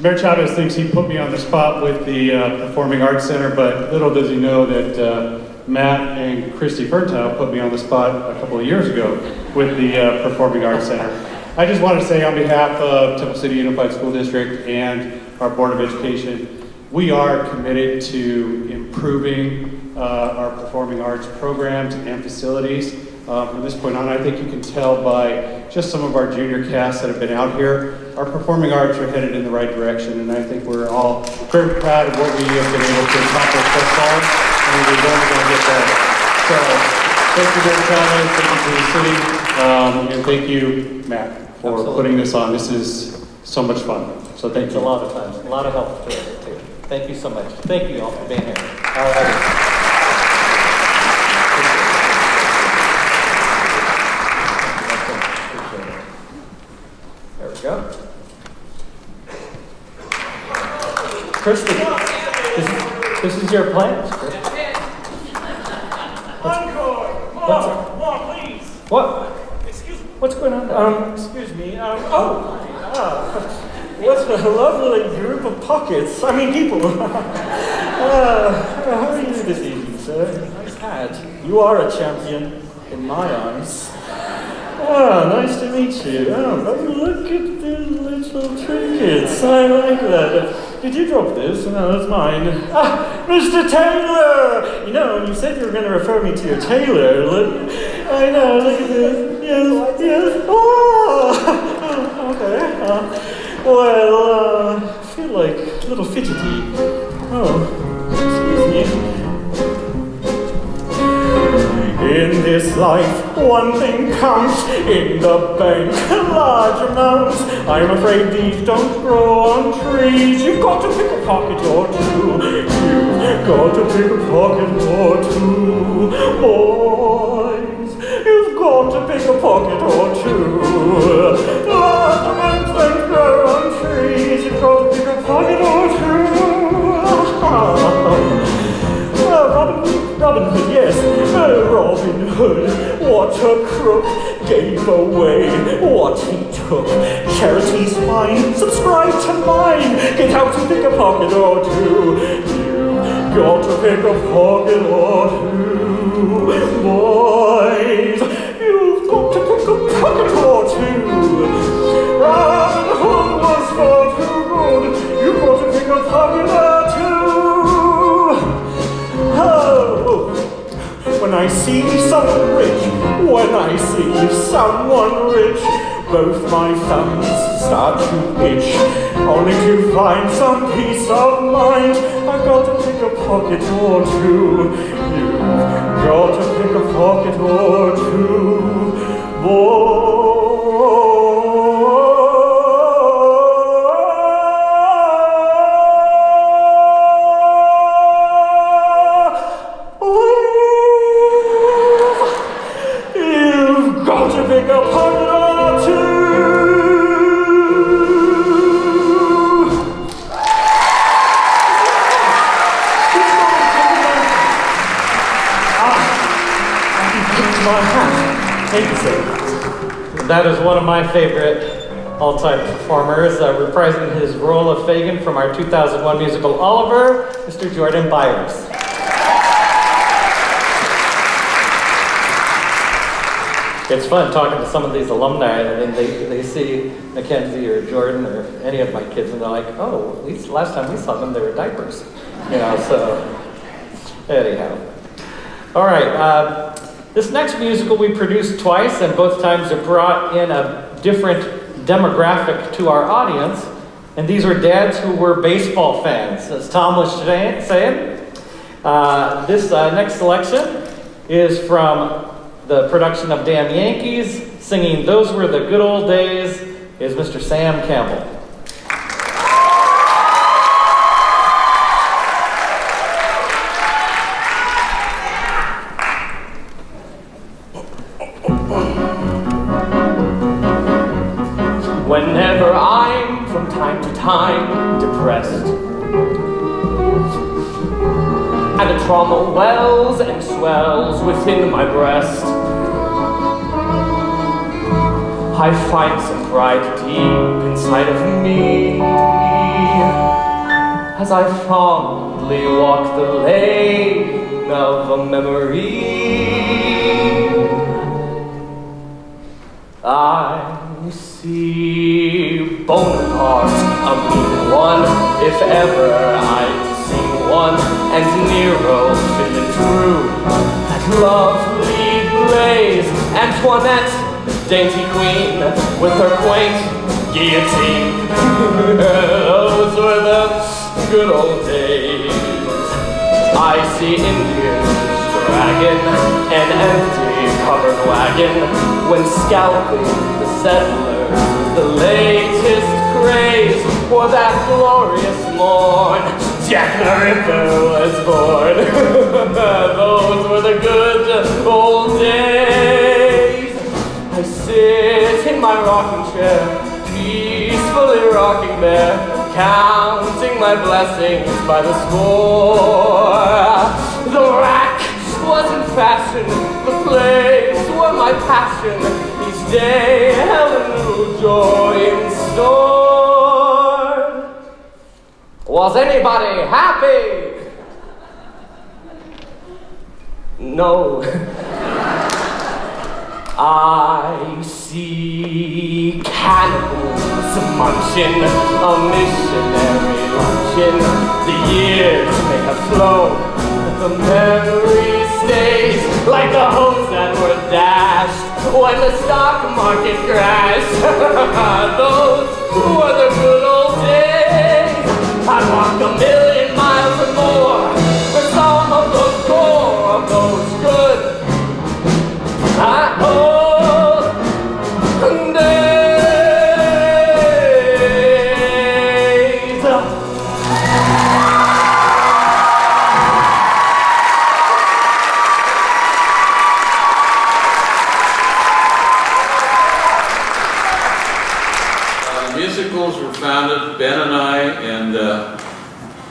Mayor Chavez thinks he put me on the spot with the Performing Arts Center, but little does he know that Matt and Christy Fertile put me on the spot a couple of years ago with the Performing Arts Center. I just want to say on behalf of Temple City Unified School District and our Board of Education, we are committed to improving our performing arts programs and facilities. From this point on, I think you can tell by just some of our junior casts that have been out here, our performing arts are headed in the right direction, and I think we're all very proud of what we have been able to accomplish thus far, and we're only going to get better. So, thank you, Mayor Chavez, thank you to the city, and thank you, Matt, for putting this on. This is so much fun. So thank you. A lot of fun, a lot of help to it too. Thank you so much. Thank you all for being here. All right. This is your plans. Encore! More, please! What? Excuse me. What's going on? Excuse me. What a lovely group of pockets. I mean, people. How are you this evening, sir? Nice hat. You are a champion in my eyes. Nice to meet you. But look at these little trinkets. I like that. Did you drop this? No, that's mine. Mr. Taylor! You know, you said you were going to refer me to your tailor. Look, I know, look at this. Yes. Oh! Okay. Well, I feel like a little fidgety. Oh, excuse me. In this life, one thing counts. In the bank, large amounts. I'm afraid these don't grow on trees. You've got to pick a pocket or two. You've got to pick a pocket or two. Boys, you've got to pick a pocket or two. Large amounts don't grow on trees. You've got to pick a pocket or two. Robin Hood, yes. Robin Hood, what a crook. Gave away what he took. Charity's fine, subscribe to mine. Get out and pick a pocket or two. You've got to pick a pocket or two. Boys, you've got to pick a pocket or two. Robin Hood was far too good. You've got to pick a pocket or two. When I see someone rich, both my thumbs start to itch, only to find some peace of mind. I've got to pick a pocket or two. You've got to pick a pocket or two. That is one of my favorite all-time performers, reprising his role of Fagin from our 2001 musical Oliver, Mr. Jordan Byers. It's fun talking to some of these alumni, and they see Mackenzie or Jordan or any of my kids, and they're like, oh, at least last time we saw them, they were diapers. So anyhow. All right. This next musical we produced twice, and both times it brought in a different demographic to our audience. And these were dads who were baseball fans, as Tom was saying. This next selection is from the production of Damn Yankees. Singing Those Were the Good Old Days is Mr. Sam Campbell. Whenever I'm from time to time depressed, and the trauma wells and swells within my breast, I find some pride deep inside of me as I fondly walk the lane of a memory. I see Bonaparte, a mean one, if ever I'd seen one, and Nero feeling true, that lovely blaze, Antoinette, dainty queen, with her quaint guillotine. Those were the good old days. I see Indians dragging an empty covered wagon when scalping the settlers was the latest craze. For that glorious morn, Jack the Ripper was born. Those were the good old days. I sit in my rocking chair, peacefully rocking there, counting counting my blessings by the score. The rack was in fashion, the plays were my passion. Each day held a new joy in store. Was anybody happy? No. I see cannibals munching a missionary luncheon. The years may have flown, but the memory stays like the hopes that were dashed when the stock market crashed. Those were the good old days. I walked 1,000,000 miles and more for some of the core of those good old days. Musicals were founded, Ben and I, and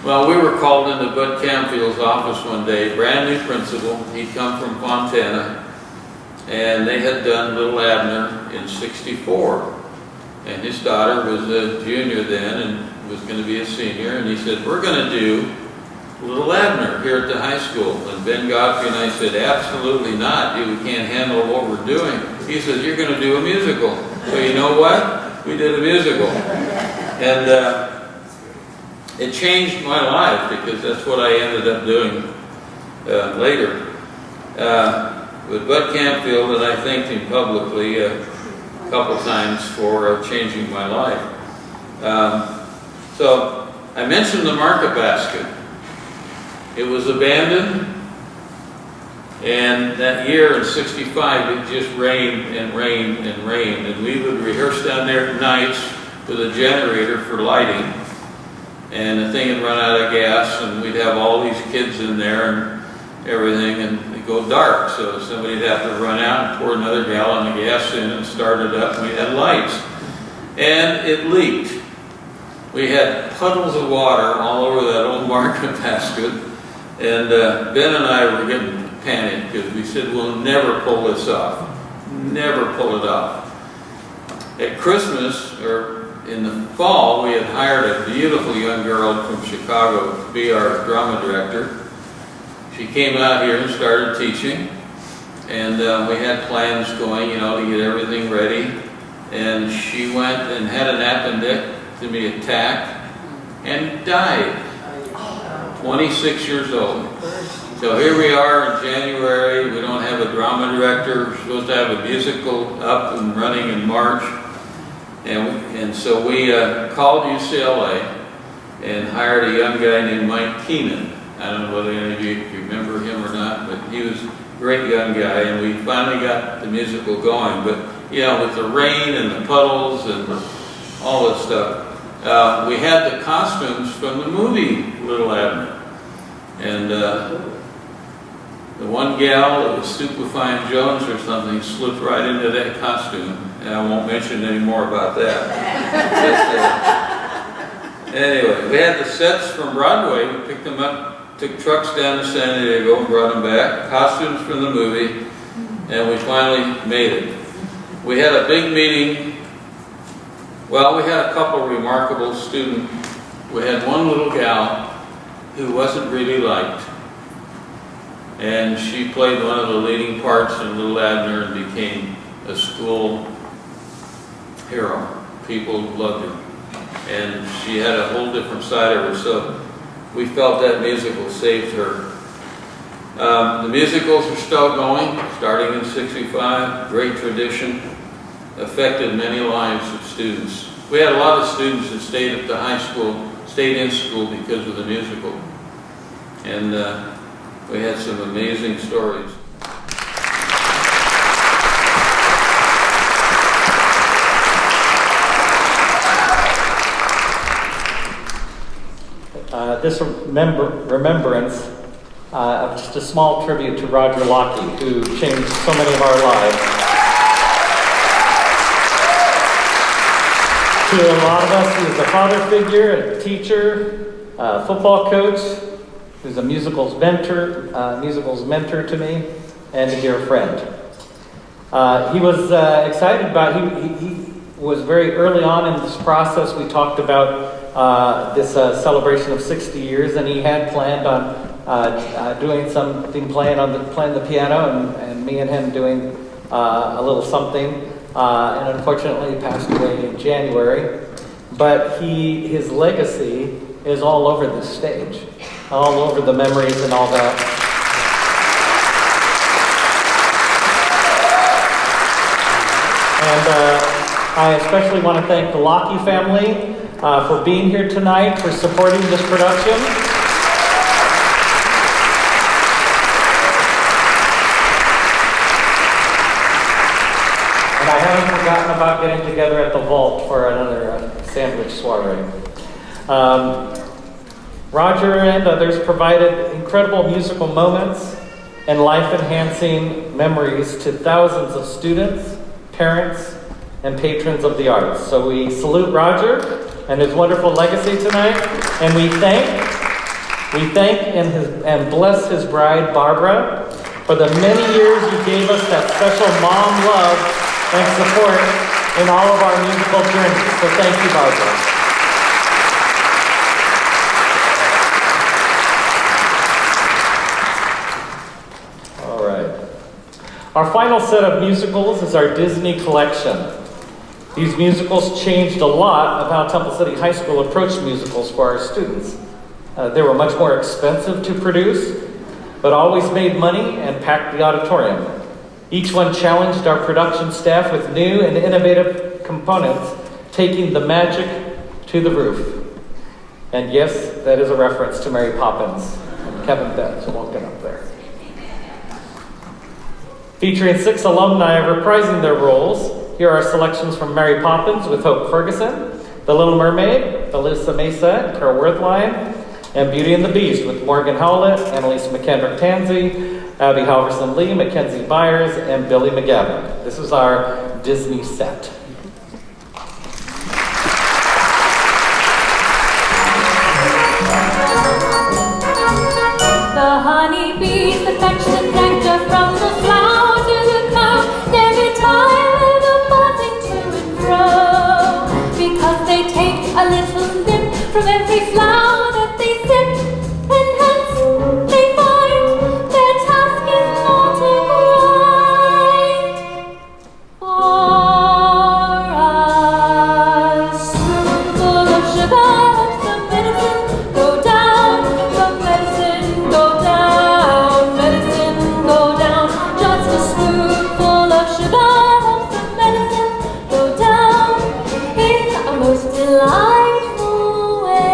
well, we were called into Bud Campfield's office one day, brand new principal. He'd come from Fontana, and they had done Little Abner in '64. And his daughter was a junior then and was going to be a senior, and he said, we're going to do Little Abner here at the high school. And Ben Godfrey and I said, absolutely not, dude, we can't handle what we're doing. He said, you're going to do a musical. So you know what? We did a musical. And it changed my life because that's what I ended up doing later. With Bud Campfield, and I thanked him publicly a couple times for changing my life. So I mentioned the market basket. It was abandoned, and that year in '65 it just rained and rained and rained, and we would rehearse down there at nights with a generator for lighting, and the thing would run out of gas, and we'd have all these kids in there and everything, and it'd go dark, so somebody'd have to run out and pour another gallon of gas in and start it up, and we had lights. And it leaked. We had puddles of water all over that old market basket, and Ben and I were getting panicked because we said, we'll never pull this off. Never pull it off. At Christmas, or in the fall, we had hired a beautiful young girl from Chicago to be our drama director. She came out here and started teaching, and we had plans going, you know, to get everything ready. And she went and had an appendectomy attack and died. 26 years old. So here we are in January. We don't have a drama director. We're supposed to have a musical up and running in March. And so we called UCLA and hired a young guy named Mike Keenan. I don't know whether any of you remember him or not, but he was a great young guy, and we finally got the musical going. But, you know, with the rain and the puddles and all this stuff, we had the costumes from the movie Little Abner. And the one gal that was Stupefying Jones or something slipped right into that costume, and I won't mention any more about that. But, anyway, we had the sets from Broadway. We picked them up, took trucks down to San Diego and brought them back, costumes from the movie, and we finally made it. We had a big meeting. Well, we had a couple of remarkable students. We had one little gal who wasn't really liked, and she played one of the leading parts in Little Abner and became a school hero. People loved her, and she had a whole different side of her, so we felt that musical saved her. The musicals are still going, starting in '65, great tradition, affected many lives of students. We had a lot of students that stayed at the high school, stayed in school because of the musical. And we had some amazing stories. This remembrance of just a small tribute to Roger Lockey, who changed so many of our lives. To a lot of us, he was a father figure, a teacher, football coach, who's a musicals mentor to me, and a dear friend. He was excited about, he was very early on in this process. We talked about this celebration of 60 years, and he had planned on doing something, playing the piano, and me and him doing a little something, and unfortunately he passed away in January. But his legacy is all over this stage, all over the memories and all that. And I especially want to thank the Lockey family for being here tonight, for supporting this production. And I haven't forgotten about getting together at the Vault for another sandwich soiree. Roger and others provided incredible musical moments and life-enhancing memories to thousands of students, parents, and patrons of the arts. So we salute Roger and his wonderful legacy tonight, and we thank and bless his bride, Barbara, for the many years you gave us that special mom love and support in all of our musical journeys. So thank you, Barbara. All right. Our final set of musicals is our Disney collection. These musicals changed a lot of how Temple City High School approached musicals for our students. They were much more expensive to produce, but always made money and packed the auditorium. Each one challenged our production staff with new and innovative components, taking the magic to the roof. And yes, that is a reference to Mary Poppins and Kevin Betts, who won't get up there. Featuring 6 alumni reprising their roles, here are selections from Mary Poppins with Hope Ferguson, The Little Mermaid, Alyssa Mesa and Carol Werthlein, and Beauty and the Beast with Morgan Howlett, Annalise McKendrick-Tansey, Abby Halverson Lee, Mackenzie Byers, and Billy McGavin. This is our Disney set. The honeybees, affectionate nectar from the flower to the cloud, never tire of the buzzing to and fro, because they take a little nip from every flower that they sip, and hence they find their task is not a grind. For us, full of sugar, the medicine go down, the medicine go down, medicine go down. Just a spoonful of sugar helps the medicine go down in a most delightful way.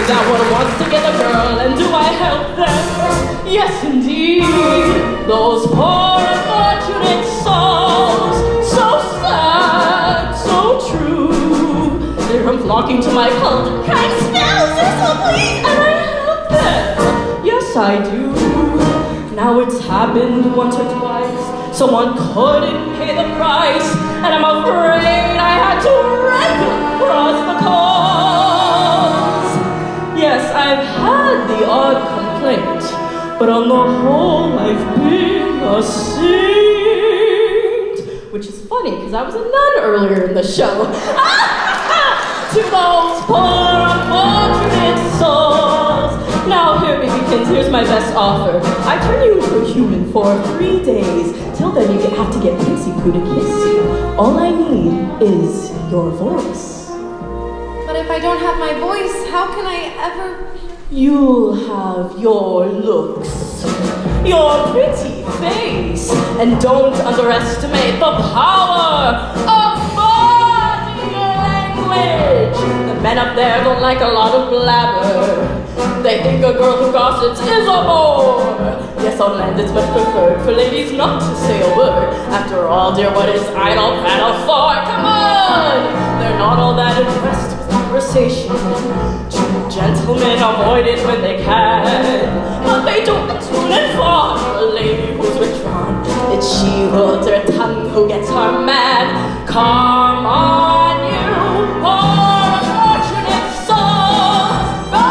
Is that what it wants to get a girl, and do I help them? Yes, indeed. Those poor unfortunate souls, so sad, so true. They're flocking to my cult. Kind spells are so please, and I help them. Yes, I do. Now it's happened once or twice. Someone couldn't pay the price, and I'm afraid I had to rake across the cause. Yes, I've had the odd complaint, but on the whole, I've been a saint. Which is funny, because I was a nun earlier in the show. To those poor unfortunate souls, Now here babykins, here's my best offer. I turn you into a human for 3 days. Till then you have to get Pixie Poo to kiss you. All I need is your voice. But if I don't have my voice, how can I ever... You'll have your looks, your pretty face, and don't underestimate the power of body language. The men up there don't like a lot of blabber. They think a girl who gossips is a bore. Yes, on land it's much preferred for ladies not to say a word. After all, dear, what is idle prattle for? Come on! They're not all that impressed with conversation. True gentlemen avoid it when they can. But they don't tune and fawn for a lady who's withdrawn. It's she who holds her tongue who gets her man. Come on, you poor unfortunate soul. Go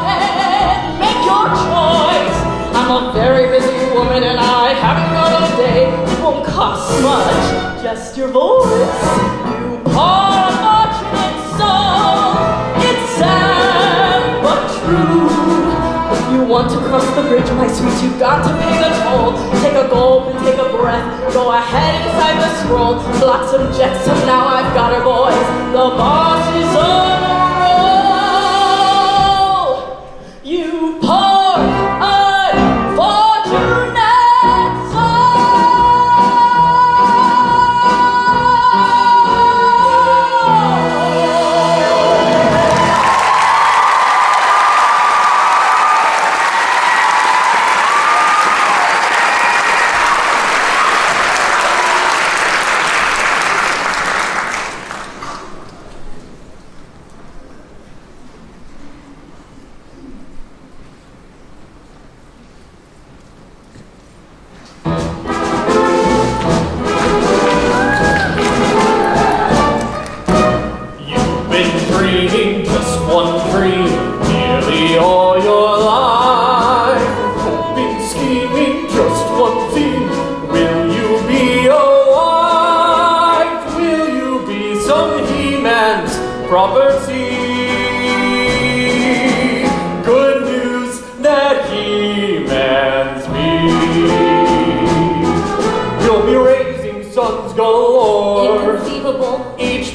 ahead, make your choice. I'm a very busy woman and I haven't got a day. It won't cost much, just your voice. You poor unfortunate soul. It's sad but true. If you want to cross the bridge, my sweet, you've got to pay the toll. Take a gulp and take a breath. Go ahead inside the scroll. Block some jets and now I've got her, boys. The boss is on a roll. You poor unfortunate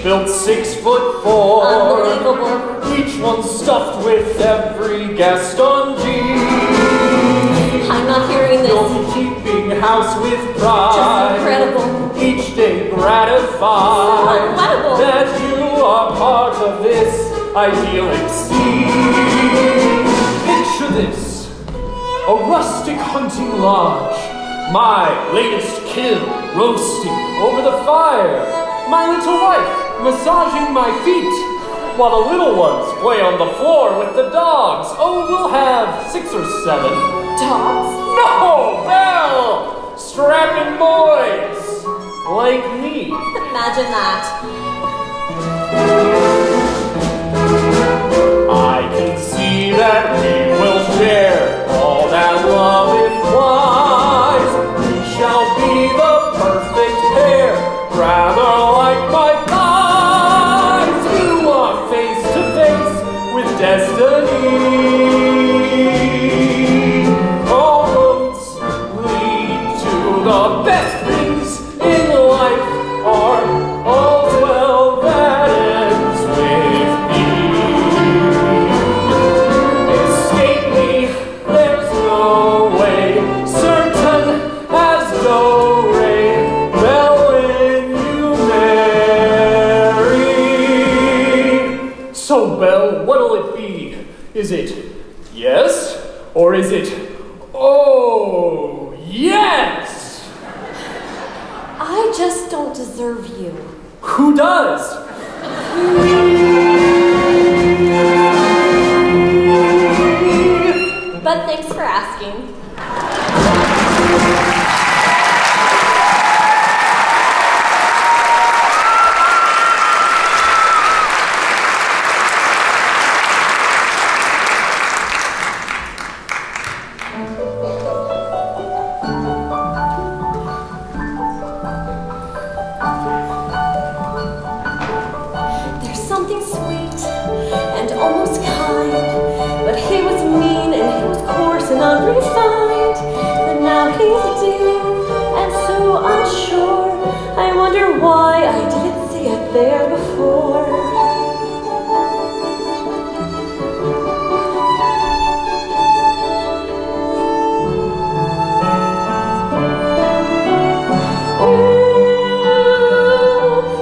built 6'4". Unbelievable. Each one stuffed with every guest on G. I'm not hearing this. You'll be keeping house with pride. Just incredible. Each day gratified. So incredible. That you are part of this idyllic scene. Picture this. A rustic hunting lodge. My latest kill roasting over the fire. My little wife massaging my feet, while the little ones play on the floor with the dogs. Oh, we'll have 6 or 7. Dogs? No, Belle! Strapping boys, like me. Imagine that. I can see that we will share all that love implies. We shall be the perfect pair, rather like my thighs. You are face to face with destiny. All roads lead to the best things in life. Are all's well that ends with me. Escape me, there's no way. Certain as no rain. Well, when you marry. So, Belle, what'll it be? Is it yes, or is it oh yes? I just don't deserve you. Who does? But thanks for asking. There's something sweet and almost kind, but he was mean and there before.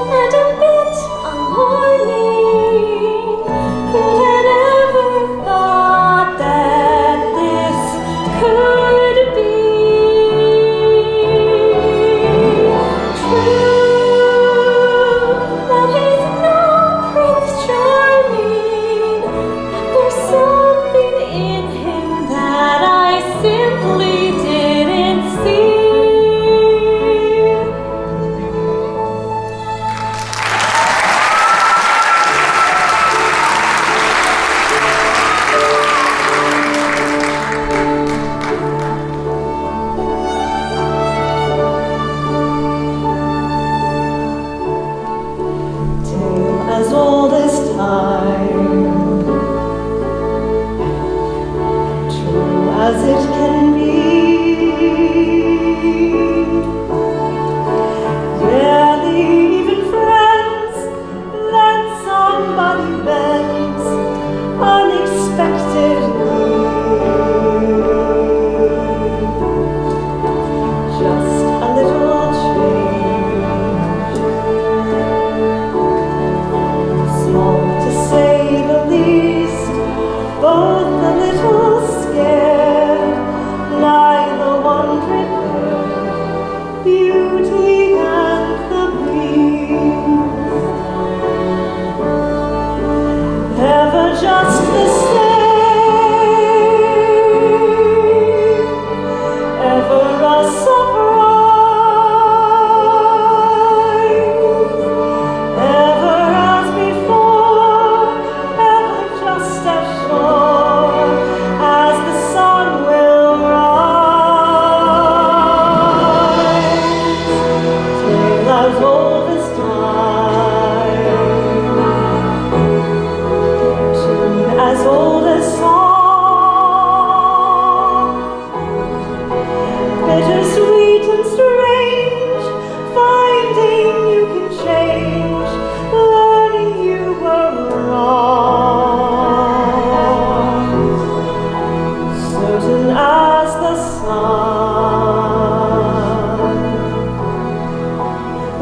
And a bit alarming. Who'd have ever thought that this could be true? That he's no Prince Charming, but there's something in him that I simply didn't see. Tale as old as time, true as it can be. Barely even friends, then somebody bends unexpectedly. Just a little change, small to say the least, both a little scared, neither one prepared, beauty and the breeze. Ever just the same, ever a surprise, ever as before, ever just as sure as the sun will rise. Tale as old as time, tune as old as song, bittersweet and strange, finding you can change, learning you were wrong. Certain as the sun,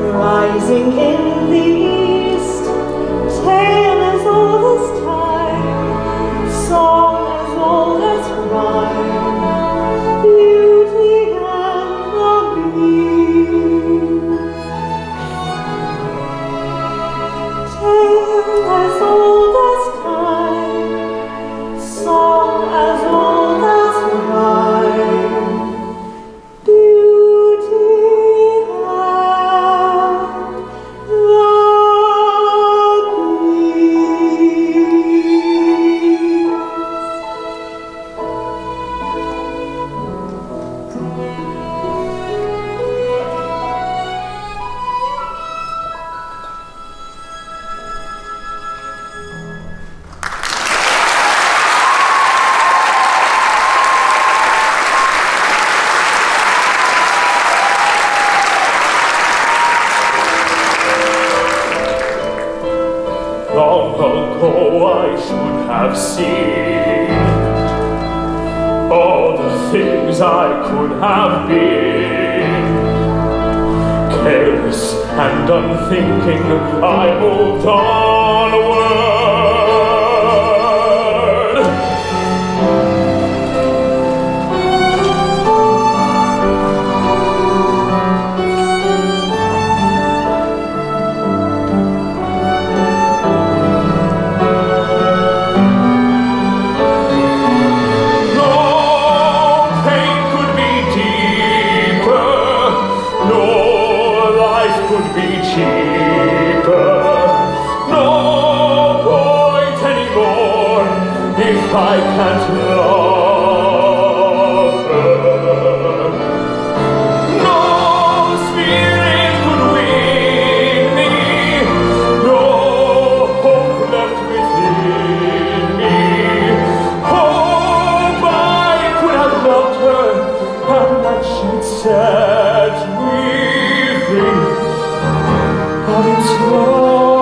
rising in the east, tale as old as time, song as old as rhyme, beauty and the breeze. Tale as old as time, song as old as rhyme, beauty and the Long ago I should have seen all the things I could have been. Careless and unthinking, I moved onward. No pain could be deeper, no life could be cheaper, no point anymore if I can't love her. No spirit could win me, no hope left within me. Hope I could have loved her and that she'd set me free. But it's wrong.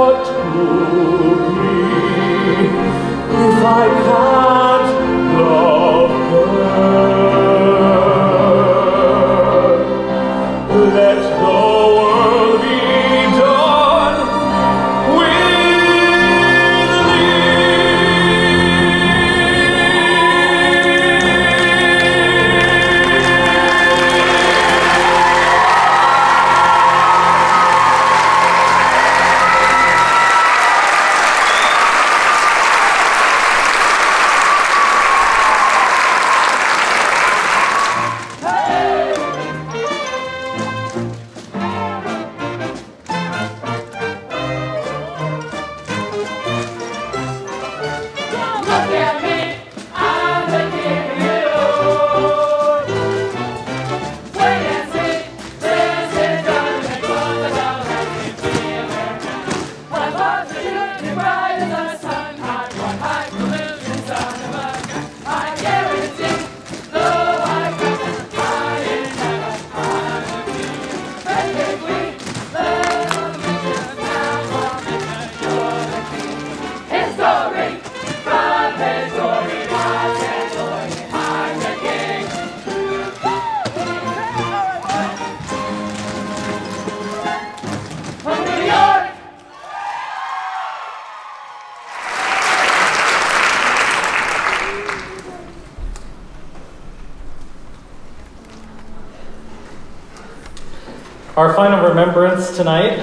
Our final remembrance tonight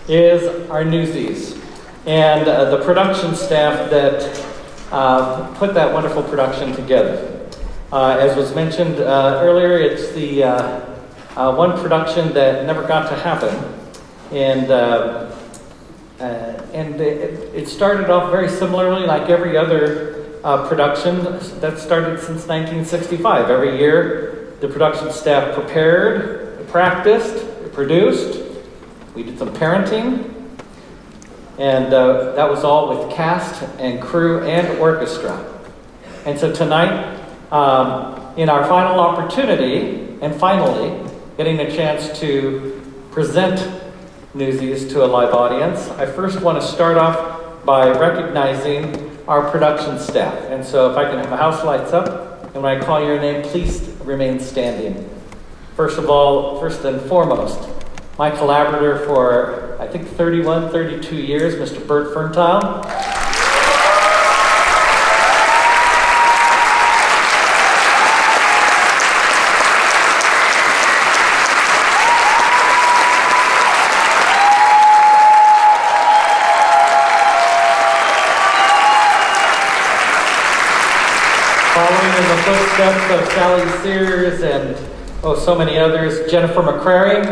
is our Newsies and the production staff that put that wonderful production together. As was mentioned earlier, it's the one production that never got to happen, and it started off very similarly like every other production that started since 1965. Every year, the production staff prepared, practiced, produced. We did some parenting, and that was all with cast and crew and orchestra. And so tonight, in our final opportunity, and finally, getting a chance to present Newsies to a live audience, I first want to start off by recognizing our production staff. And so if I can have the house lights up, and when I call your name, please remain standing. First of all, first and foremost, my collaborator for, I think, 31, 32 years, Mr. Bert Ferntile. Following in the footsteps of Sally Sears and so many others, Jennifer McCrary.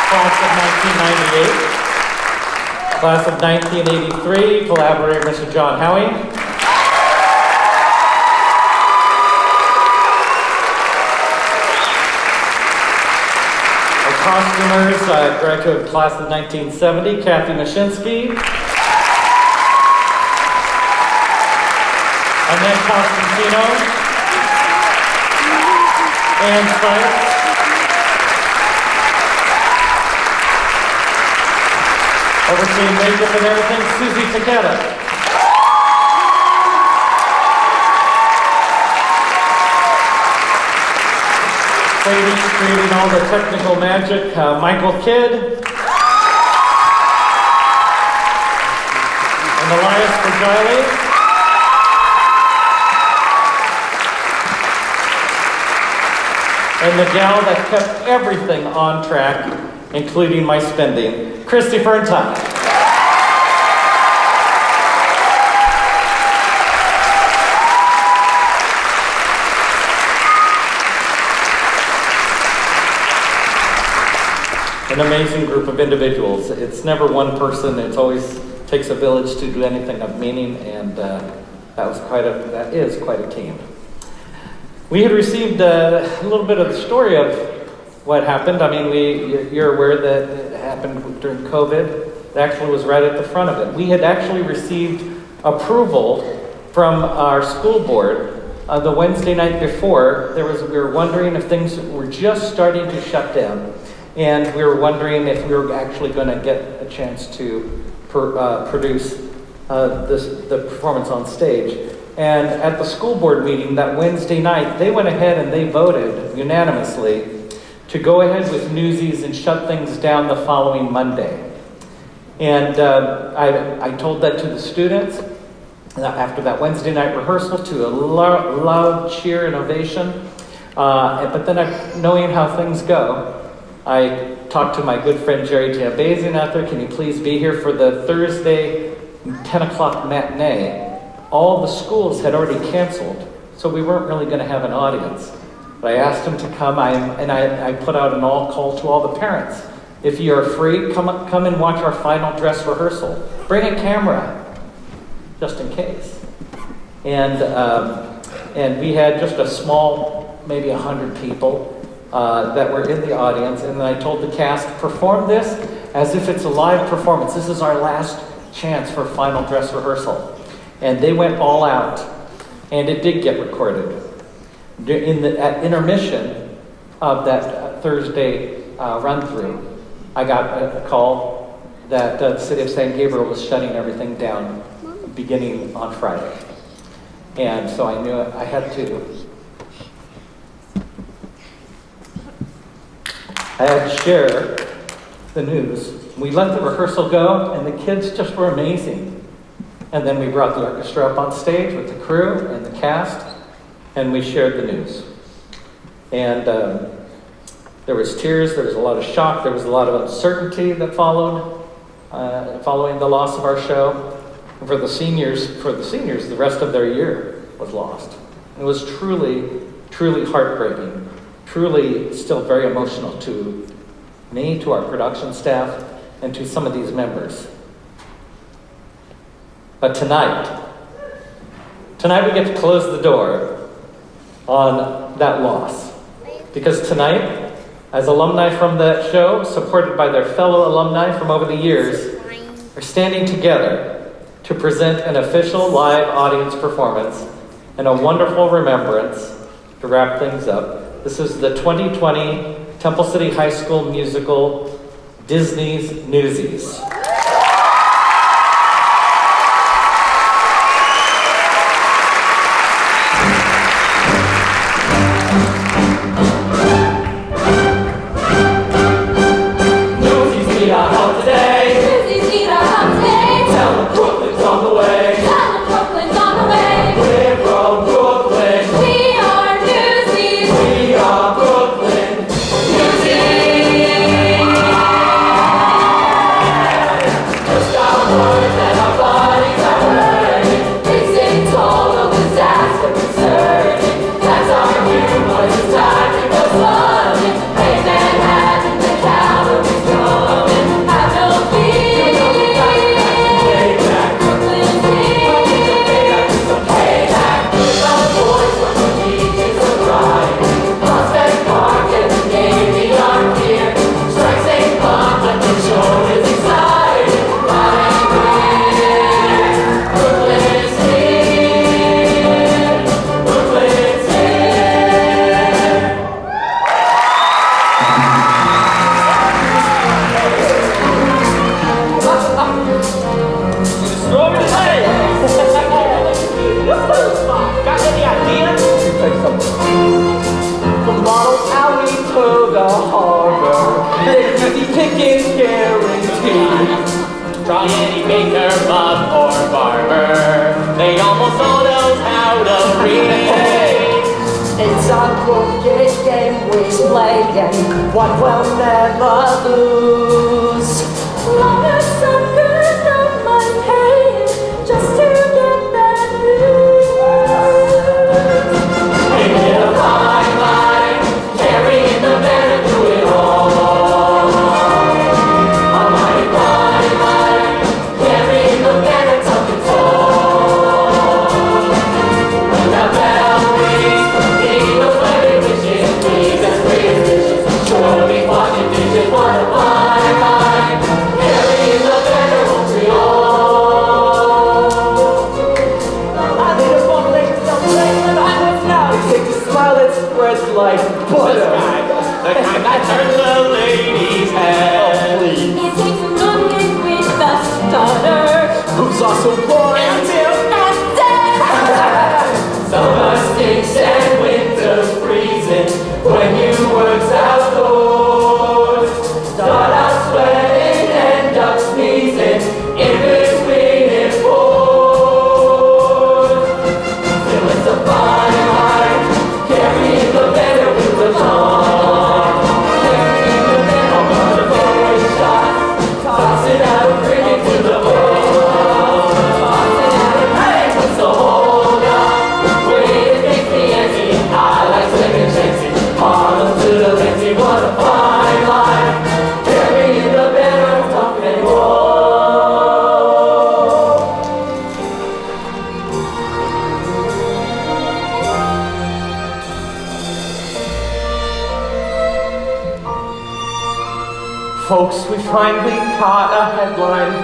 Class of 1998. Class of 1983, collaborator Mr. John Howie. Costumers, director of class of 1970, Kathy Mashinsky. Annette Costantino. Ann Sykes. Overseeing makeup and everything, Susie Takeda. Ladies creating all the technical magic, Michael Kidd and Elias Virgili. And the gal that kept everything on track, including my spending, Christy Ferntile. An amazing group of individuals. It's never one person. It always takes a village to do anything of meaning, and that is quite a team. We had received a little bit of the story of what happened. I mean, you're aware that it happened during COVID. It actually was right at the front of it. We had actually received approval from our school board the Wednesday night before. We were wondering if things were just starting to shut down. And we were wondering if we were actually going to get a chance to produce the performance on stage. And at the school board meeting that Wednesday night, they went ahead and they voted unanimously to go ahead with Newsies and shut things down the following Monday. And I told that to the students after that Wednesday night rehearsal, to a loud cheer and ovation. But then knowing how things go, I talked to my good friend Jerry Jambazian out there. Can you please be here for the Thursday 10 o'clock matinee? All the schools had already canceled, so we weren't really going to have an audience. But I asked him to come, and I put out an all call to all the parents. If you are free, come and watch our final dress rehearsal. Bring a camera, just in case. And we had just a small, maybe 100 people that were in the audience, and then I told the cast, perform this as if it's a live performance. This is our last chance for final dress rehearsal. And they went all out, and it did get recorded. At intermission of that Thursday run-through, I got a call that the city of San Gabriel was shutting everything down beginning on Friday. And so I knew I had to share the news. We let the rehearsal go, and the kids just were amazing. And then we brought the orchestra up on stage with the crew and the cast. and we shared the news. And there was tears, there was a lot of shock, there was a lot of uncertainty that followed following the loss of our show. And for the seniors, the rest of their year was lost. It was truly, truly heartbreaking, truly still very emotional to me, to our production staff, and to some of these members. But tonight we get to close the door on that loss. Because tonight, as alumni from that show, supported by their fellow alumni from over the years, are standing together to present an official live audience performance and a wonderful remembrance to wrap things up. This is the 2020 Temple City High School musical, Disney's Newsies. What we'll never lose. Long as suckers don't mind paying just to get that news. Ain't it a fine line, carrying the banner through it all? A mighty fine line, carrying the banner tough and tall. When that bell rings, the eagles wave their wishes, please and praise. Surely walking digits, what a fine line, carrying the banner home to all. I need a phone link, something that I was now. It takes a smile that spreads like butter. The kind that turns the lady's head. Oh, please. It takes a woman with a stutter, Who's also born and milk and dead. Summer stinks and winter freezing when you work's outdoors. Start out sweating, end up sneezing in between it pours. Still it's a fine line, carrying the banner with the song. Carrying the banner with the forward shots, tossing out and bring it to the ball. Tossing out and hey, what's the hold up? Wait, it makes me antsy. I like second chances. Harlem to the Lindsay, what a fine line. Carrying the banner of tough and roll. Folks, we finally caught a headline.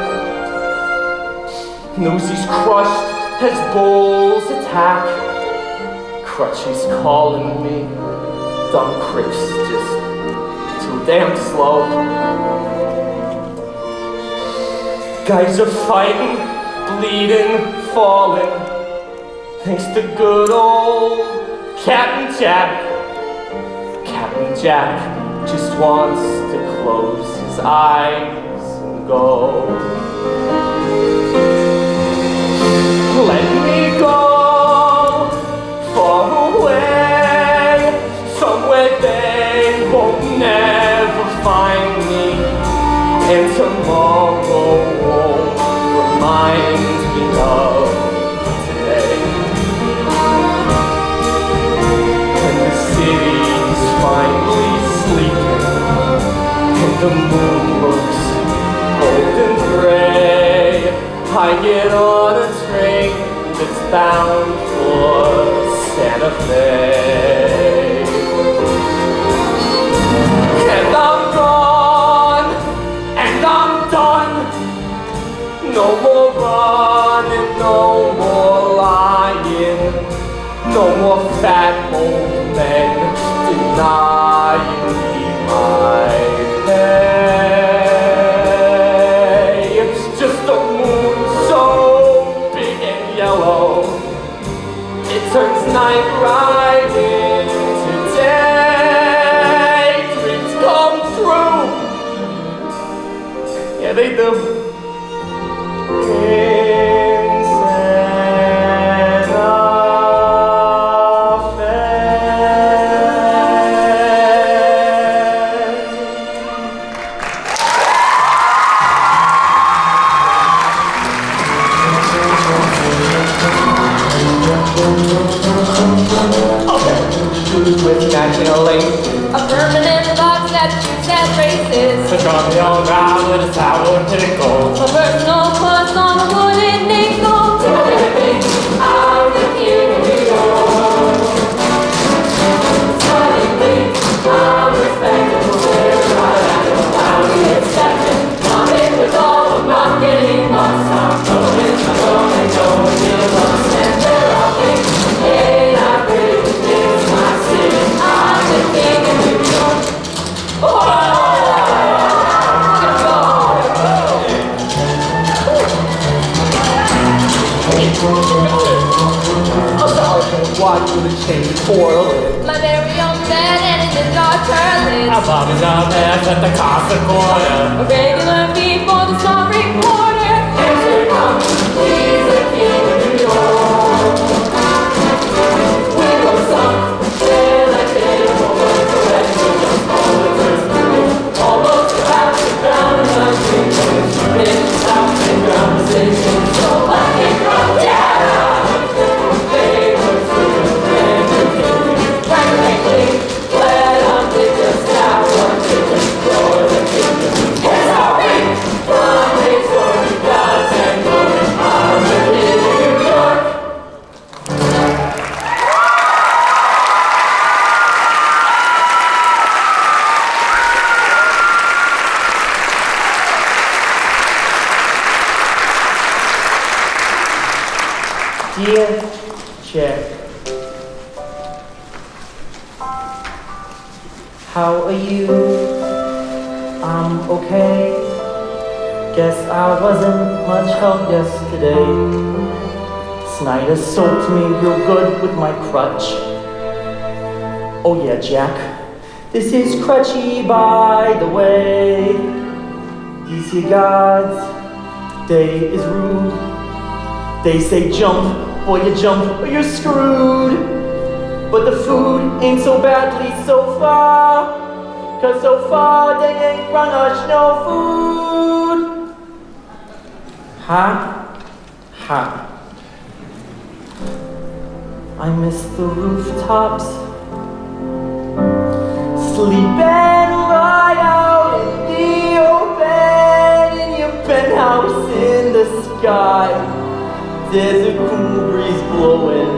Newsies crushed as bulls attack. Crutchy's calling me. Dumb crips just too damn slow. Guys are fighting, bleeding, falling. Thanks to good old Captain Jack. Captain Jack just wants to close his eyes and go. Let me go far away. find me, and tomorrow won't remind me of today. And the city's finally sleeping, and the moon looks old and gray. I get on a train that's bound for Santa Fe. And I'm gone, and I'm done. No more running, no more lying, no more fat old men denying me my pay. It's just a moon so big and yellow, it turns night right into day. Dreams come true, yeah they do. In Santa Fe. Shoes with matching lace. A permanent box that shoots at races. The Jambazian round with a sour pickle. A personal plus on a wooden nickel. I'm the king of New York. Suddenly, I'm respectable where I am. I'm accepted. Nothing with all of my getting lost. I'm going, I'm going, going, give up, stand there, I'll think. Hey, I really miss my city. I'm the king of New York. Why you would change for a living? My very own bed and in the dark toilet. Our bodies are there at the cost of quarter. A regular beat for the star reporter. Here comes, he's the king of New York. We were sunk, sail like cable, correct to the politics. Almost about to drown in my dreams. Bitch, out in conversation, so I can run down. Glad I'm just out one ticket for the kingdom. Here's our ring from his glory, gods and glory. I'm the king of New York. Dear Jack, how are you? I'm okay. Guess I wasn't much help yesterday. Snyder soaked me real good with my crutch. Oh yeah, Jack, this is crutchy by the way. These here guards, they is rude. They say jump, boy you jump or you're screwed. But the food ain't so badly so far, 'cause so far they ain't run us no food. Ha, ha. I miss the rooftops, sleeping right out in the open, in your penthouse in the sky. There's a cool breeze blowing,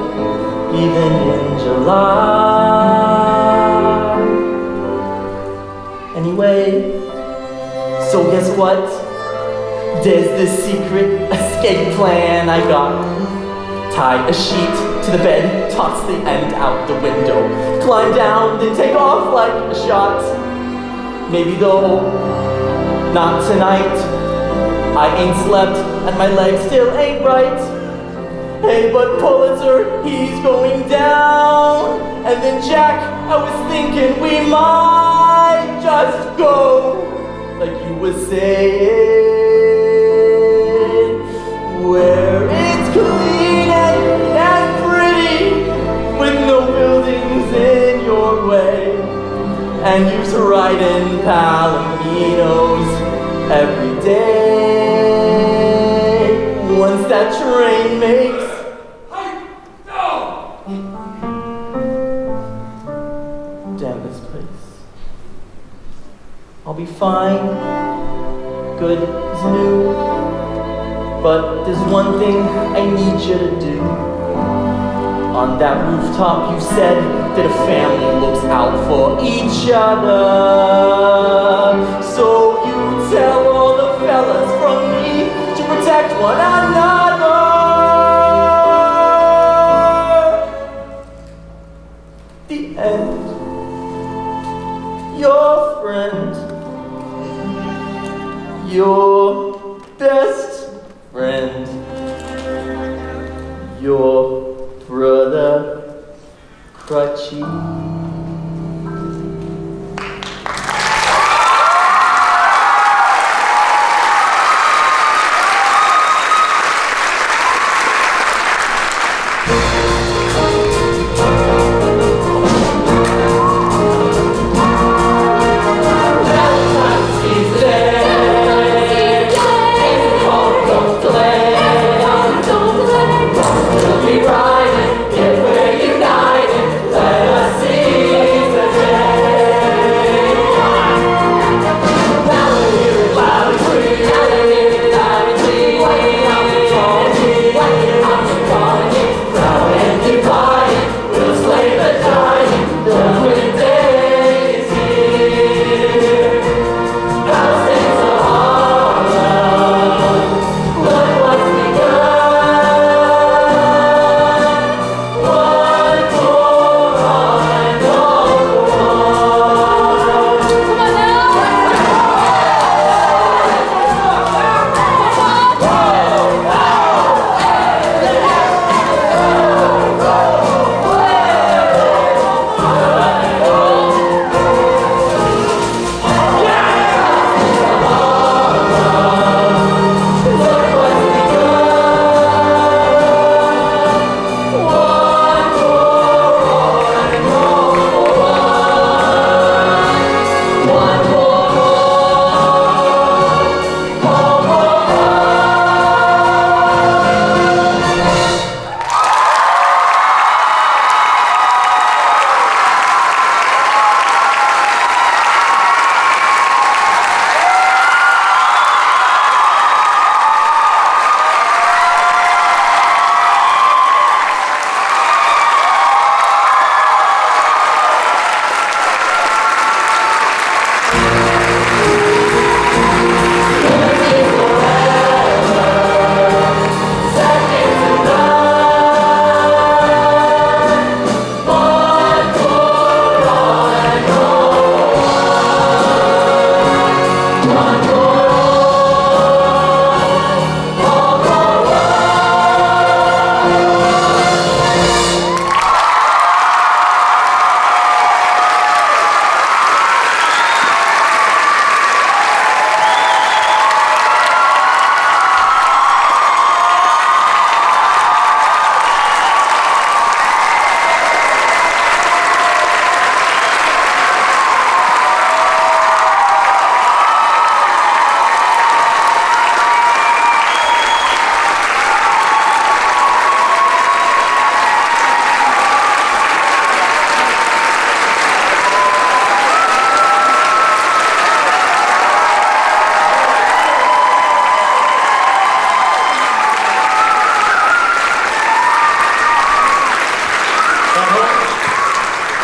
even in July. Anyway, so guess what? There's this secret escape plan I got. Tie a sheet to the bed, toss the end out the window, climb down, then take off like a shot. Maybe though, not tonight. I ain't slept and my leg still ain't right. Hey, but Pulitzer, he's going down. And then Jack, I was thinking we might just go, like you were saying, where it's clean and pretty, with no buildings in your way. and used to ride in Palominos every day. Once that train makes damn this place. I'll be fine, good as new, but there's one thing I need you to do. On that rooftop you said that a family looks out for each other. So you tell all the fellas from me to protect one another. The end. Your friend, your best friend, your brother Crutchy.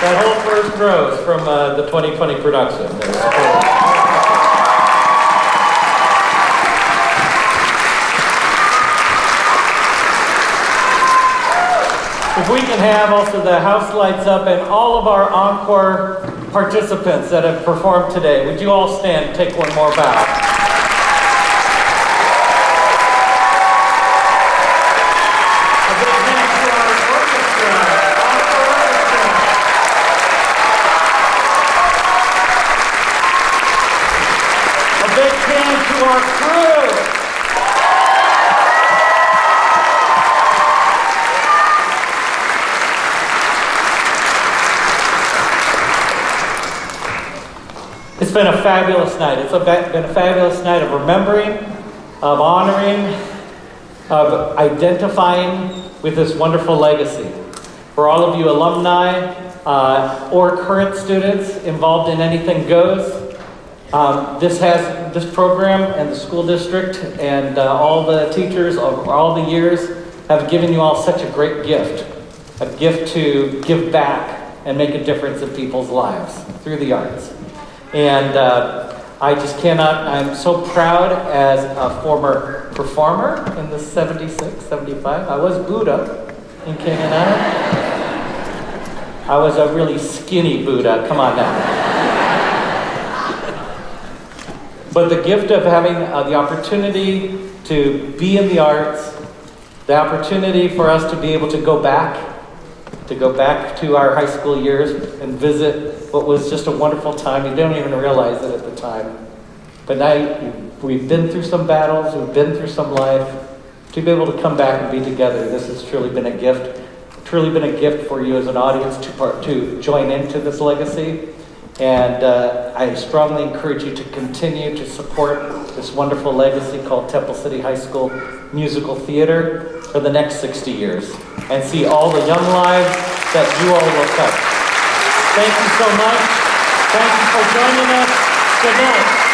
That whole first row is from the 2020 production. If we can have also the house lights up and all of our Encore participants that have performed today, would you all stand and take one more bow? To our crew. It's been a fabulous night. It's been a fabulous night of remembering, of honoring, of identifying with this wonderful legacy. For all of you alumni or current students involved in Anything Goes, this program and the school district and all the teachers over all the years have given you all such a great gift. A gift to give back and make a difference in people's lives through the arts. And I just cannot, I'm so proud as a former performer in the 76, 75. I was Buddha in King and I was a really skinny Buddha, come on now. But the gift of having the opportunity to be in the arts, the opportunity for us to be able to go back to our high school years and visit what was just a wonderful time. You don't even realize it at the time. But now we've been through some battles, we've been through some life. To be able to come back and be together, this has truly been a gift. Truly been a gift for you as an audience to join into this legacy. And I strongly encourage you to continue to support this wonderful legacy called Temple City High School Musical Theater for the next 60 years and see all the young lives that you all will touch. Thank you so much. Thank you for joining us. Good night.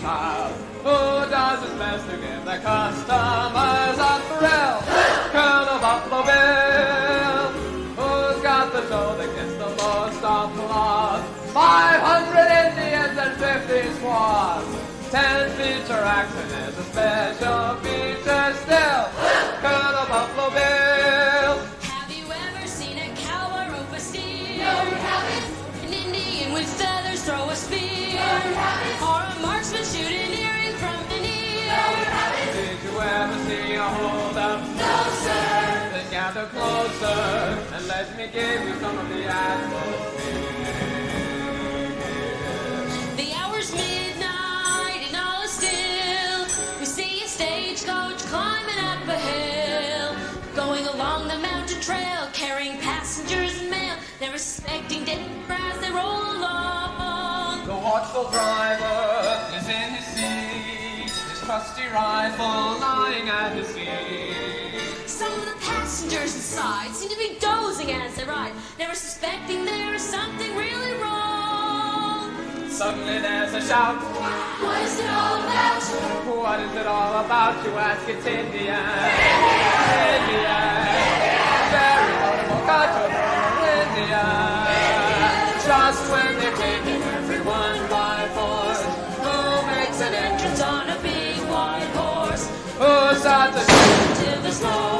smile. Who does his best to give the customers a thrill? Colonel Buffalo Bill. Who's got the show that gets the most applause? 500 Indians and 50 squaws. 10 feature acts and there's a special feature still. Colonel Buffalo Bill. Have you ever seen a cowboy rope a steer? An Indian with feathers throw a spear? Or a marksman shoot an earring from an ear? Did you ever see a hold-up? No, sir. Then gather closer and let me give you some of the atmosphere. The hour's midnight and all is still. We see a stagecoach climbing up a hill, going along the mountain trail, carrying passengers and mail. They're respecting dead as they roll along. The watchful driver is in his seat, his trusty rifle lying at his feet. Some of the passengers inside seem to be dozing as they ride, never suspecting there is something really wrong. Suddenly there's a shout. What is it all about? What is it all about? You ask, it's Indian. Indian. Very notable culture from India. Just when they're taking everyone by force, who makes an entrance on a big white horse? Who starts to shoot into the snow?